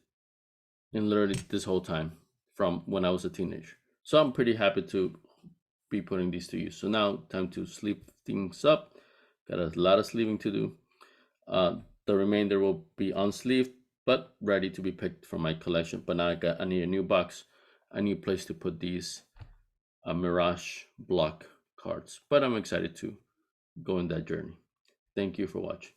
in literally this whole time from when I was a teenager. So I'm pretty happy to be putting these to use. So now time to sleep things up. Got a lot of sleeving to do. The remainder will be unsleeved but ready to be picked from my collection. But now I need a new box, a new place to put these Mirage Block cards. But I'm excited to go in that journey. Thank you for watching.